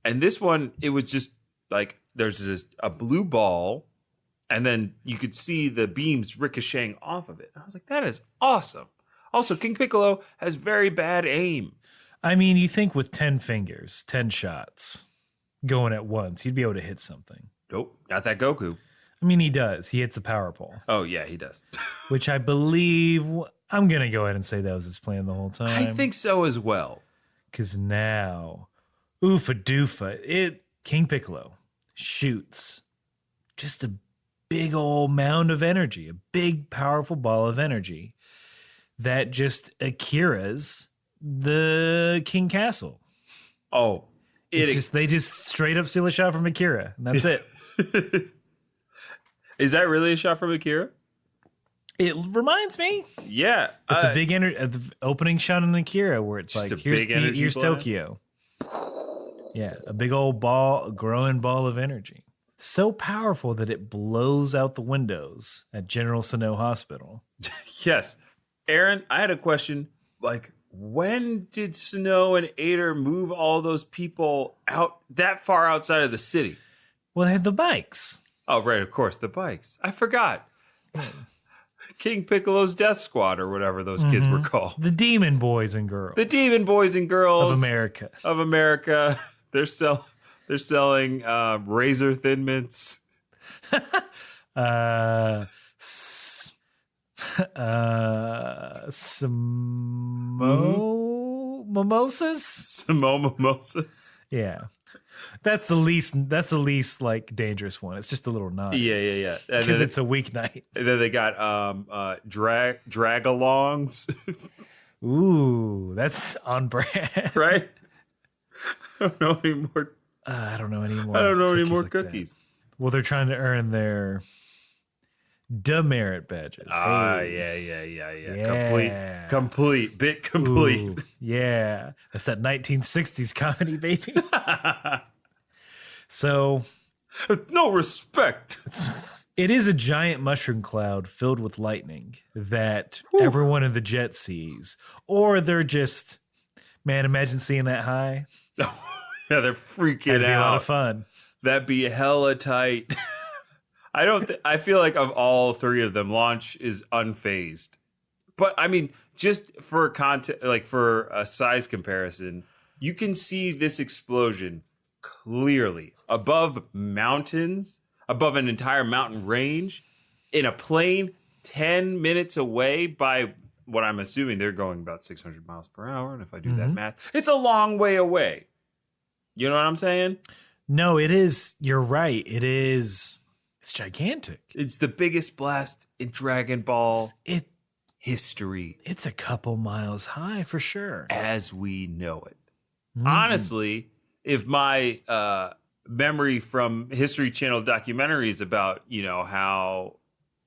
And this one, it was just like there's a blue ball, and then you could see the beams ricocheting off of it. I was like, that is awesome. Also, King Piccolo has very bad aim.
I mean, you think with 10 fingers, 10 shots going at once, you'd be able to hit something.
Nope, not that Goku.
I mean, he does. He hits a power pole.
Oh, yeah, he does.
Which I believe, I'm going to go ahead and say that was his plan the whole time.
I think so as well.
Because now, oofa doofa, King Piccolo shoots just a big old mound of energy, a big, powerful ball of energy that just Akira's the King Castle.
Oh,
they just straight up steal a shot from Akira, and that's it.
Is that really a shot from Akira?
It reminds me.
Yeah,
it's a big the opening shot in Akira where it's like here's Tokyo. Yeah, a big old ball, a growing ball of energy, so powerful that it blows out the windows at General Sano Hospital.
Yes, Aaron, I had a question. Like, when did Snow and Ader move all those people out that far outside of the city?
Well, they had the bikes.
Oh, right, of course, the bikes. I forgot. King Piccolo's Death Squad or whatever those kids were called.
The Demon Boys and Girls.
The Demon Boys and Girls
of America.
They're selling razor thin mints.
mimosas.
Samo mimosas.
Yeah, that's the least like dangerous one. It's just a little naughty.
Yeah.
Because it's a weeknight.
And then they got drag-alongs.
Ooh, that's on brand.
Right? I don't know anymore.
I don't know anymore.
I don't know any more
like
cookies.
that. Well, they're trying to earn their demerit badges.
Yeah. Complete.
Ooh, yeah. That's that 1960s comedy, baby. So
No respect.
it is a giant mushroom cloud filled with lightning that everyone in the jet sees. Or they're just, man, imagine seeing that high.
Yeah, they're freaking
That'd be
out.
a lot of fun.
That'd be hella tight. I feel like of all three of them, Launch is unfazed. But I mean, just for content, like for a size comparison, you can see this explosion clearly above mountains, above an entire mountain range, in a plane 10 minutes away by what I'm assuming they're going about 600 miles per hour. And if I do that math, it's a long way away. You know what I'm saying?
No, it is. You're right. It is. It's gigantic.
It's the biggest blast in Dragon Ball history.
It's a couple miles high for sure.
As we know it. Honestly, if my memory from History Channel documentaries about, how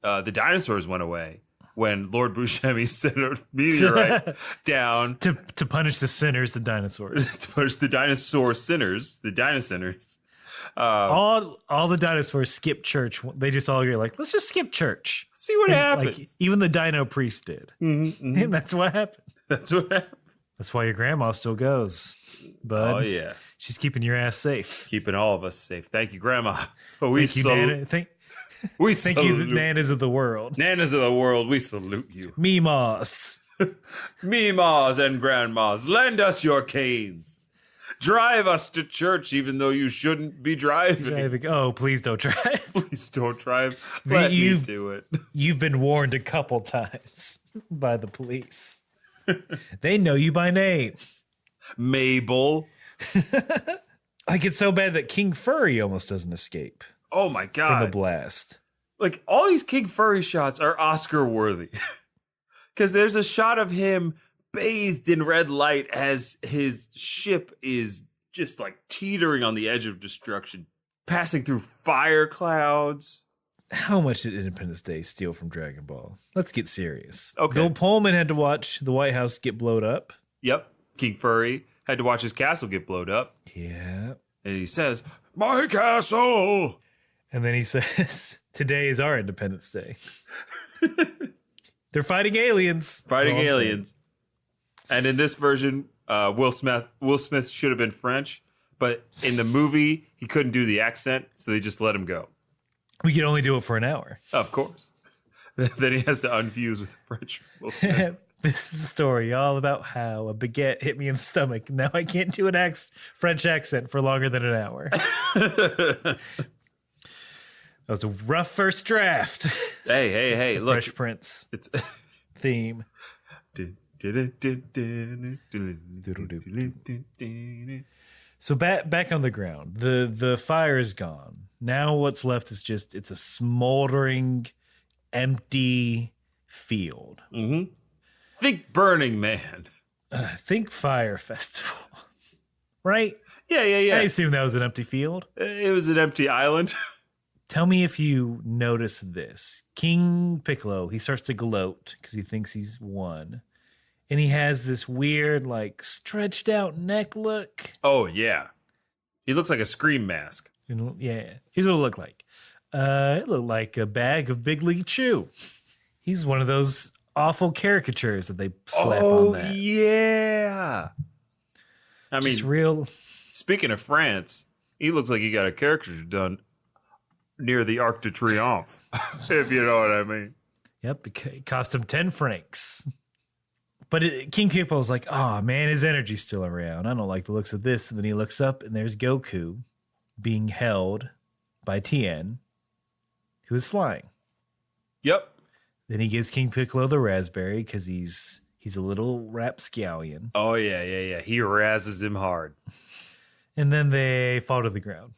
the dinosaurs went away when Lord Buscemi sent a meteorite down
to punish the sinners, the dinosaurs.
to punish the dinosaur sinners, the dinosaurs.
All the dinosaurs skip church. They just all agree, like, let's just skip church.
See what happens.
Like, even the dino priest did. And that's what happened.
That's what happened.
That's why your grandma still goes. But
Oh, yeah.
she's keeping your ass safe.
Keeping all of us safe. Thank you, Grandma. But we
Thank you, Nana. Thank you, the nanas of the world.
Nanas of the world, we salute you.
Meemaws.
Meemaws and grandmas, lend us your canes. Drive us to church even though you shouldn't be driving.
Oh, please don't drive.
Please don't drive. Let me do it.
You've been warned a couple times by the police. They know you by name.
Mabel.
Like, it's so bad that King Furry almost doesn't escape
Oh my God.
from the blast.
Like, all these King Furry shots are Oscar worthy. Because there's a shot of him bathed in red light as his ship is just like teetering on the edge of destruction, passing through fire clouds.
How much did Independence Day steal from Dragon Ball? Let's get serious.
Okay.
Bill Pullman had to watch the White House get blowed up.
Yep. King Furry had to watch his castle get blowed up.
Yeah.
And he says, "My castle!"
And then he says, "Today is our Independence Day." They're fighting aliens.
Fighting aliens. And in this version, Will Smith should have been French, but in the movie, he couldn't do the accent, so they just let him go.
We can only do it for an hour.
Of course. Then he has to unfuse with French Will Smith.
This is a story all about how a baguette hit me in the stomach. Now I can't do an French accent for longer than an hour. That was a rough first draft.
Hey, look.
Fresh Prince
It's
theme. So back on the ground. The fire is gone. Now what's left is it's a smoldering, empty field.
Mm-hmm. Think Burning Man.
Think Fire Festival. Right?
Yeah.
I assume that was an empty field.
It was an empty island.
Tell me if you notice this. King Piccolo, he starts to gloat because he thinks he's won. And he has this weird, like, stretched out neck look.
Oh, yeah. He looks like a Scream mask.
Yeah. Here's what it looked like. It looked like a bag of Big League Chew. He's one of those awful caricatures that they slap on that.
Oh, yeah. I mean,
just real.
Speaking of France, he looks like he got a caricature done near the Arc de Triomphe, if you know what I mean.
Yep, it cost him 10 francs. But King Piccolo's like, oh, man, his energy's still around. I don't like the looks of this. And then he looks up, and there's Goku being held by Tien, who is flying.
Yep.
Then he gives King Piccolo the raspberry because he's He's a little rapscallion.
Oh, yeah. He razzes him hard.
And then they fall to the ground.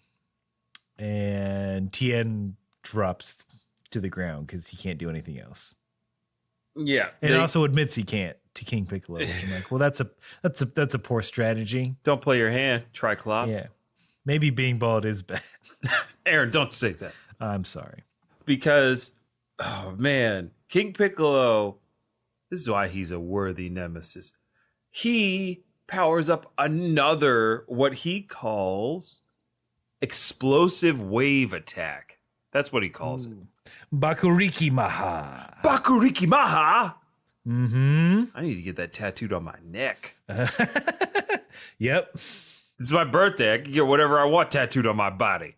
And Tien drops to the ground because he can't do anything else.
Yeah.
And also admits he can't to King Piccolo, which I'm like, well, that's a poor strategy.
Don't play your hand, Triclops.
Yeah. Maybe being bald is bad.
Aaron, don't say that.
I'm sorry.
Because, oh man, King Piccolo, this is why he's a worthy nemesis. He powers up another, what he calls, explosive wave attack. That's what he calls it.
Bakuriki Maha.
Bakuriki Maha?
Mm-hmm.
I need to get that tattooed on my neck.
Yep.
This is my birthday. I can get whatever I want tattooed on my body.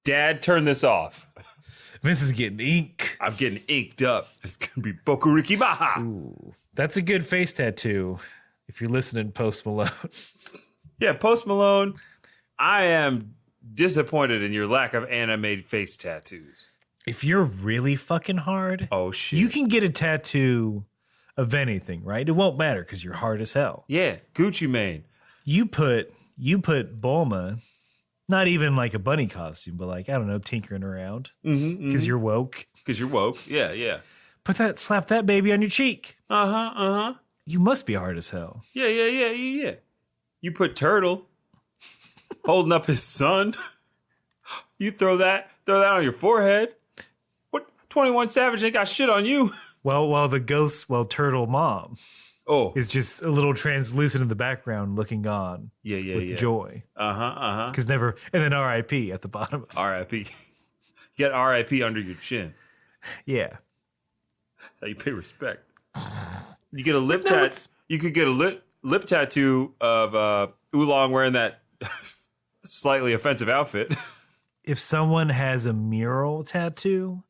Dad, turn this off.
Vince is getting ink.
I'm getting inked up. It's going to be Bakuriki Maha.
Ooh, that's a good face tattoo if you're listening, Post Malone.
Yeah, Post Malone, I am disappointed in your lack of anime face tattoos.
If you're really fucking hard,
Oh, shit.
you can get a tattoo of anything, right? It won't matter because you're hard as hell.
Yeah, Gucci Mane.
You put Bulma, not even like a bunny costume, but like, I don't know, tinkering around because you're woke.
Because you're woke. Yeah.
Slap that baby on your cheek.
Uh-huh.
You must be hard as hell.
Yeah. You put Turtle holding up his son. You throw that on your forehead. What? 21 Savage ain't got shit on you.
While Turtle Mom
Oh.
is just a little translucent in the background looking on with joy.
Uh-huh.
And then R.I.P. at the bottom of it.
R.I.P. You got R.I.P. under your chin.
Yeah.
That's how you pay respect. You get a lip tat. You could get a lip tattoo of Oolong wearing that slightly offensive outfit.
If someone has a mural tattoo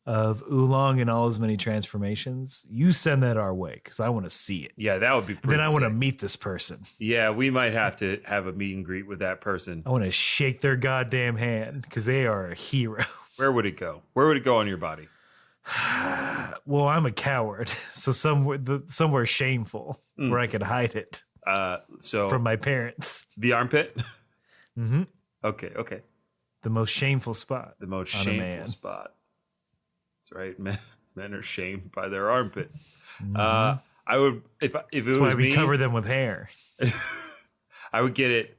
of Oolong in all his many transformations, you send that our way because I want to see it.
Yeah, that would be pretty
Then I want to
sick.
meet this person.
Yeah, we might have to have a meet and greet with that person.
I want to shake their goddamn hand because they are a hero.
Where would it go? Where would it go on your body?
Well, I'm a coward, so somewhere shameful where I could hide it
So
from my parents.
the armpit?
Mm-hmm.
Okay.
The most shameful spot.
The most
on a
shameful
man.
spot. That's right. Men are shamed by their armpits.
Mm-hmm.
I would if it
That's
was
why we
me,
cover them with hair.
I would get it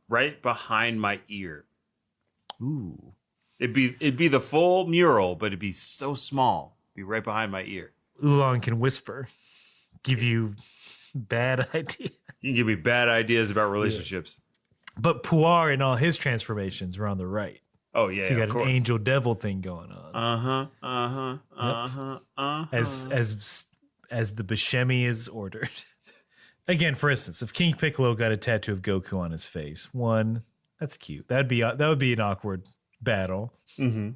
right behind my ear.
Ooh.
It'd be the full mural, but it'd be so small. It'd be right behind my ear.
Oolong can whisper, give you bad ideas.
You can give me bad ideas about relationships.
But Puar and all his transformations are on the right.
Oh yeah,
So you
of
got
course.
an angel devil thing going on. As the Buscemi is ordered. Again, for instance, if King Piccolo got a tattoo of Goku on his face, one, that's cute. That would be an awkward battle.
Mm-hmm.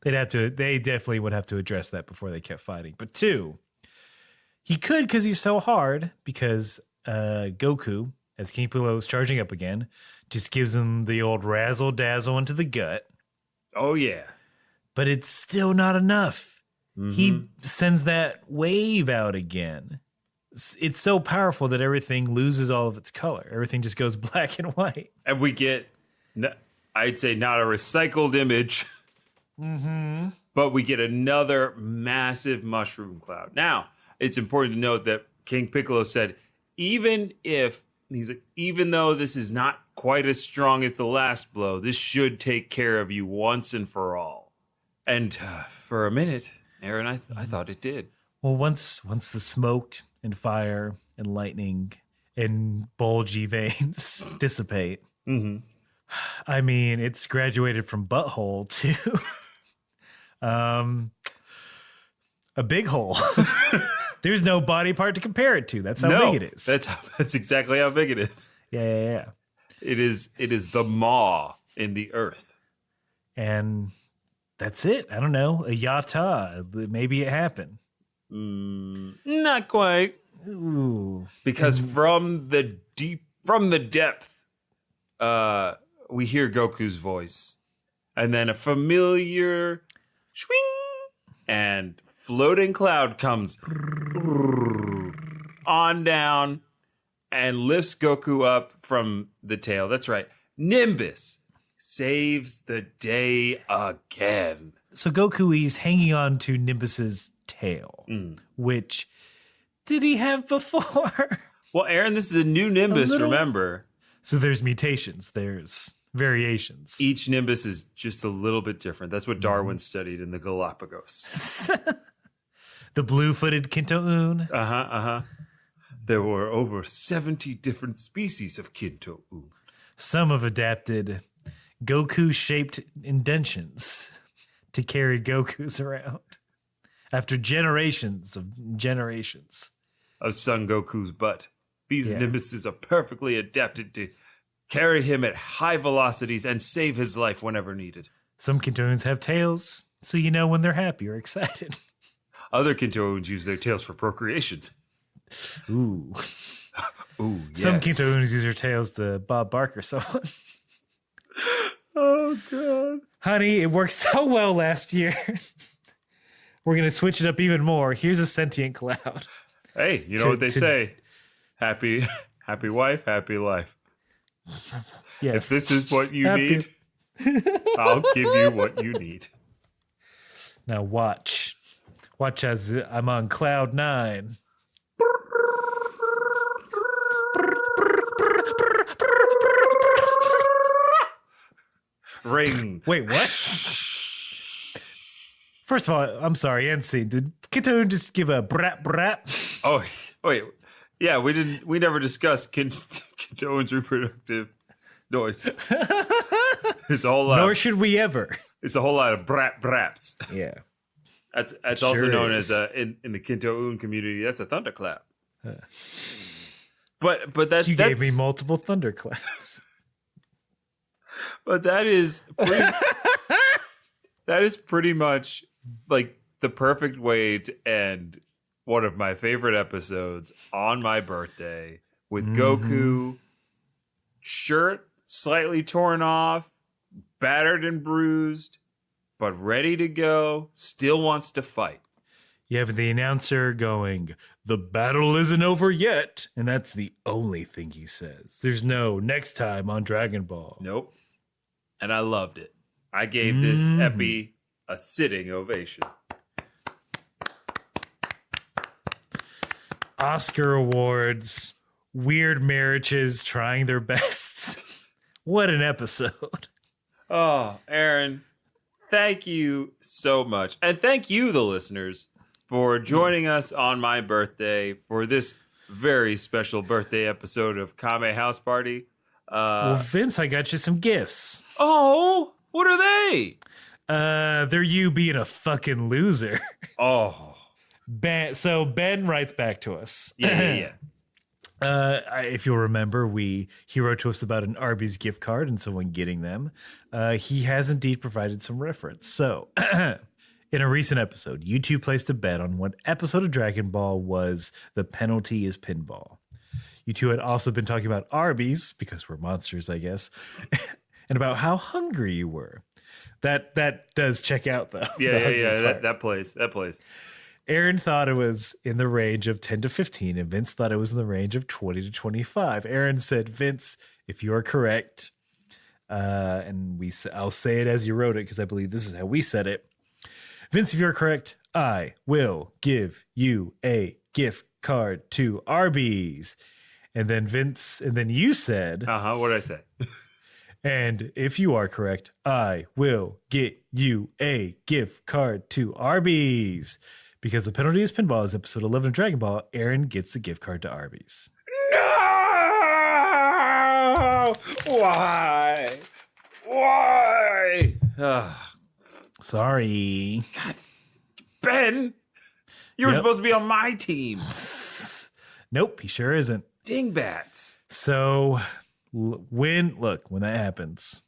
They definitely would have to address that before they kept fighting. But two, he could because he's so hard because Goku, as King Piccolo is charging up again, just gives him the old razzle dazzle into the gut.
Oh yeah.
But it's still not enough.
Mm-hmm.
He sends that wave out again. It's so powerful that everything loses all of its color. Everything just goes black and white.
And we get, I'd say, not a recycled image, but we get another massive mushroom cloud. Now, it's important to note that King Piccolo said, even though this is not quite as strong as the last blow, this should take care of you once and for all. And for a minute, Aaron, I thought it did.
Well, once the smoke and fire and lightning and bulgy veins dissipate, I mean, it's graduated from butthole to a big hole. There's no body part to compare it to. That's how big it is.
That's exactly how big it is.
Yeah.
It is the maw in the earth.
And that's it. I don't know. A yata. Maybe it happened.
Not quite.
Ooh.
Because from the depth, we hear Goku's voice. And then a familiar swing and floating cloud comes. on down and lifts Goku up from the tail. That's right. Nimbus saves the day again.
So Goku, he's hanging on to Nimbus's tail, which did he have before?
Well, Aaron, this is a new Nimbus, remember?
So there's mutations, there's variations.
Each Nimbus is just a little bit different. That's what Darwin studied in the Galapagos.
The blue-footed Kinto-un.
There were over 70 different species of Kinto-un.
Some have adapted Goku-shaped indentions to carry Gokus around after generations of
Son Goku's butt. These Nimbuses are perfectly adapted to carry him at high velocities and save his life whenever needed.
Some Kinto-uns have tails, so you know when they're happy or excited.
Other Kinto-uns use their tails for procreation.
Ooh.
Ooh, yes.
Some Kinto-uns use their tails to Bob Barker someone.
Oh, God.
Honey, it worked so well last year. We're going to switch it up even more. Here's a sentient cloud.
Hey, you know what they say. Happy wife, happy life.
Yes.
If this is what you need, I'll give you what you need.
Now watch. Watch as I'm on cloud 9.
Ring.
Wait, what? First of all, I'm sorry, NC. Did Kinto just give a brat brat?
Oh, wait. Yeah, we never discussed Kinto's reproductive noises. It's a whole lot.
Nor should we ever.
It's a whole lot of brat brats.
Yeah.
That's also known as in the Kinto-un community. That's a thunderclap. But that's
gave me multiple thunderclaps.
But that is pretty much like the perfect way to end one of my favorite episodes on my birthday with Goku, shirt slightly torn off, battered and bruised, but ready to go, still wants to fight.
You have the announcer going, "The battle isn't over yet." And that's the only thing he says. There's no next time on Dragon Ball.
Nope. And I loved it. I gave this epi a sitting ovation.
Oscar awards, weird marriages trying their best. What an episode.
Oh, Aaron, thank you so much. And thank you, the listeners, for joining us on my birthday for this very special birthday episode of Kame House Party.
Well, Vince, I got you some gifts.
Oh, what are they?
They're you being a fucking loser.
Oh.
So Ben writes back to us.
Yeah.
If you'll remember, he wrote to us about an Arby's gift card and someone getting them. He has indeed provided some reference. So, in a recent episode, you two placed a bet on what episode of Dragon Ball was The Penalty is Pinball. You two had also been talking about Arby's, because we're monsters, I guess, and about how hungry you were. That does check out, though.
Yeah. That plays.
Aaron thought it was in the range of 10 to 15, and Vince thought it was in the range of 20 to 25. Aaron said, "Vince, if you are correct," and I'll say it as you wrote it because I believe this is how we said it. "Vince, if you're correct, I will give you a gift card to Arby's." And then you said,
What did I say?
"And if you are correct, I will get you a gift card to Arby's." Because The Penalty is Pinball is episode 11 of Dragon Ball, Aaron gets the gift card to Arby's.
No! Why?
Sorry.
God, Ben, you were supposed to be on my team.
Nope, he sure isn't.
Dingbats.
So when that happens,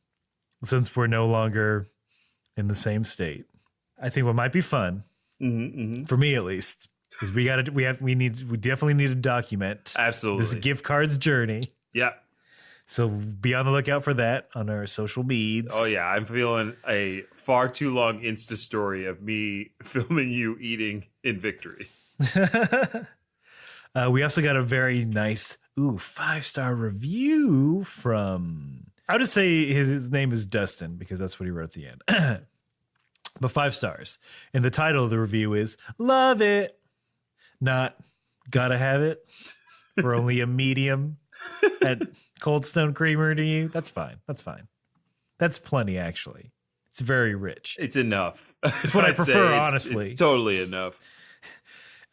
since we're no longer in the same state, I think what might be fun, for me at least, is we definitely need to document
absolutely
this gift card's journey.
Yeah.
So be on the lookout for that on our social medias.
Oh yeah, I'm feeling a far too long Insta story of me filming you eating in victory.
We also got a very nice 5-star review from, I would just say his name is Dustin because that's what he wrote at the end. But 5 stars. And the title of the review is Love It. Not Gotta Have It for only a medium at Cold Stone Creamery to you. That's fine. That's fine. That's plenty, actually. It's very rich.
It's enough.
It's what I prefer, honestly.
It's totally enough.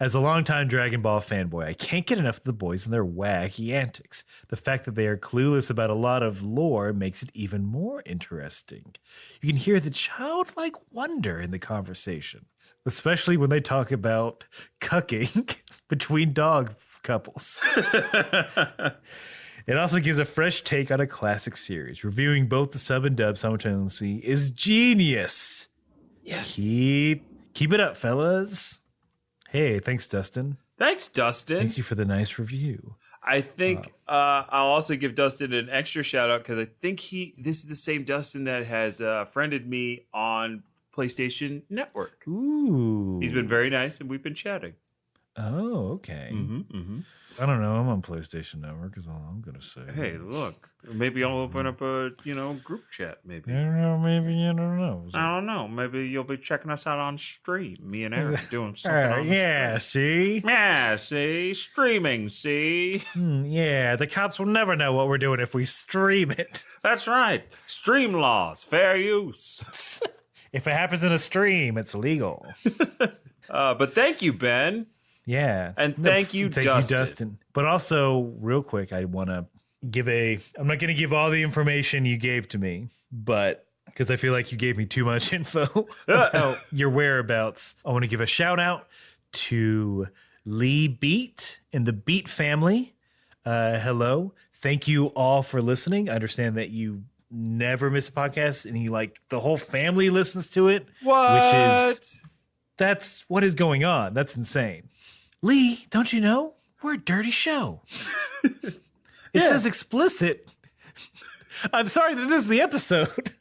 As a longtime Dragon Ball fanboy, I can't get enough of the boys and their wacky antics. The fact that they are clueless about a lot of lore makes it even more interesting. You can hear the childlike wonder in the conversation, especially when they talk about cucking between dog couples. It also gives a fresh take on a classic series. Reviewing both the sub and dub simultaneously is genius.
Yes.
Keep it up, fellas. Hey, thanks, Dustin.
Thanks, Dustin.
Thank you for the nice review.
I think I'll also give Dustin an extra shout out because I think this is the same Dustin that has friended me on PlayStation Network.
Ooh.
He's been very nice and we've been chatting.
Oh, okay.
Mm-hmm.
I don't know. I'm on PlayStation Network is all I'm going to say.
Hey, look. Maybe I'll open up a, group chat, maybe.
I don't know. Maybe you don't know.
I don't know. Maybe you'll be checking us out on stream. Me and Aaron doing something on
yeah, see?
Yeah, see? Streaming, see?
Yeah, the cops will never know what we're doing if we stream it.
That's right. Stream laws. Fair use.
If it happens in a stream, it's illegal.
But thank you, Ben.
Yeah.
And thank you, Dustin.
But also, real quick, I want to I'm not going to give all the information you gave to me, but because I feel like you gave me too much info about your whereabouts, I want to give a shout out to Lee Beat and the Beat family. Hello. Thank you all for listening. I understand that you never miss a podcast and the whole family listens to it.
What?
That's what is going on. That's insane. Lee, don't you know? We're a dirty show. It says explicit. I'm sorry that this is the episode.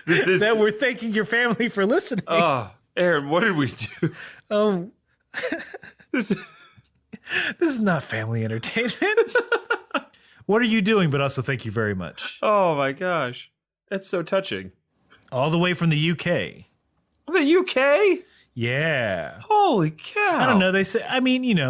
That we're thanking your family for listening.
Oh, Aaron, what did we do?
Oh,
this
is not family entertainment. What are you doing? But also, thank you very much.
Oh my gosh, that's so touching.
All the way from the UK.
The UK?
Yeah.
Holy cow.
I don't know. They say,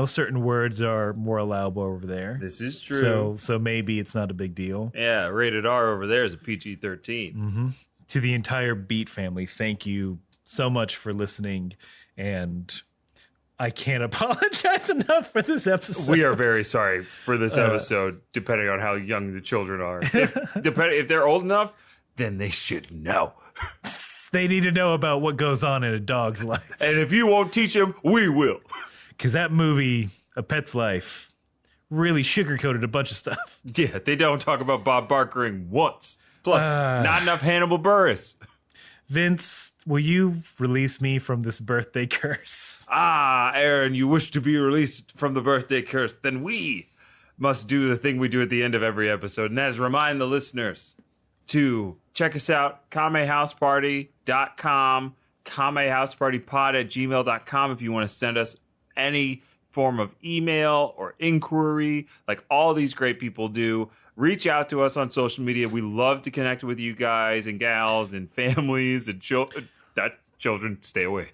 certain words are more allowable over there.
This is true.
So maybe it's not a big deal.
Yeah, rated R over there is a PG-13.
Mm-hmm. To the entire Beat family, thank you so much for listening. And I can't apologize enough for this episode.
We are very sorry for this episode, depending on how young the children are. If they're old enough, then they should know.
They need to know about what goes on in a dog's life.
And if you won't teach them, we will.
Because that movie, A Pet's Life, really sugarcoated a bunch of stuff.
Yeah, they don't talk about Bob Barkering once. Plus, not enough Hannibal Buress.
Vince, will you release me from this birthday curse?
Aaron, you wish to be released from the birthday curse. Then we must do the thing we do at the end of every episode, and that is remind the listeners to check us out, kamehouseparty.com, kamehousepartypod@gmail.com if you want to send us any form of email or inquiry like all these great people do. Reach out to us on social media. We love to connect with you guys and gals and families and children. Children, stay away.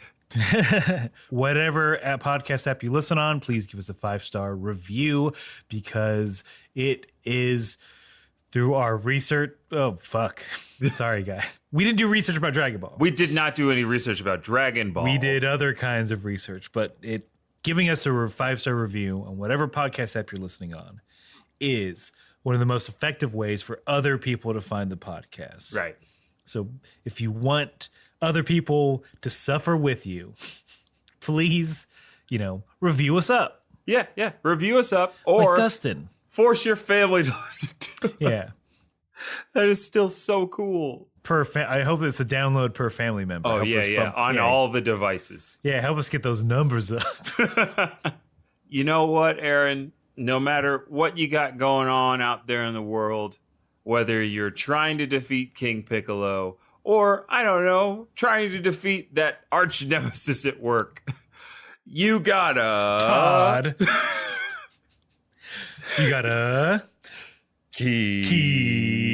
Whatever podcast app you listen on, please give us a 5-star review because it is through our research. Oh, fuck. Sorry, guys. We didn't do research about Dragon Ball.
We did not do any research about Dragon Ball.
We did other kinds of research, but giving us a 5-star review on whatever podcast app you're listening on is one of the most effective ways for other people to find the podcast.
Right.
So if you want other people to suffer with you, please, review us up.
Yeah. Review us up or
like Dustin.
Force your family to listen to us.
Yeah.
That is still so cool.
I hope it's a download per family member.
Oh, yeah. On all the devices.
Yeah, help us get those numbers up.
You know what, Aaron? No matter what you got going on out there in the world, whether you're trying to defeat King Piccolo or, I don't know, trying to defeat that arch nemesis at work, you gotta...
Todd. You gotta
Keep
keep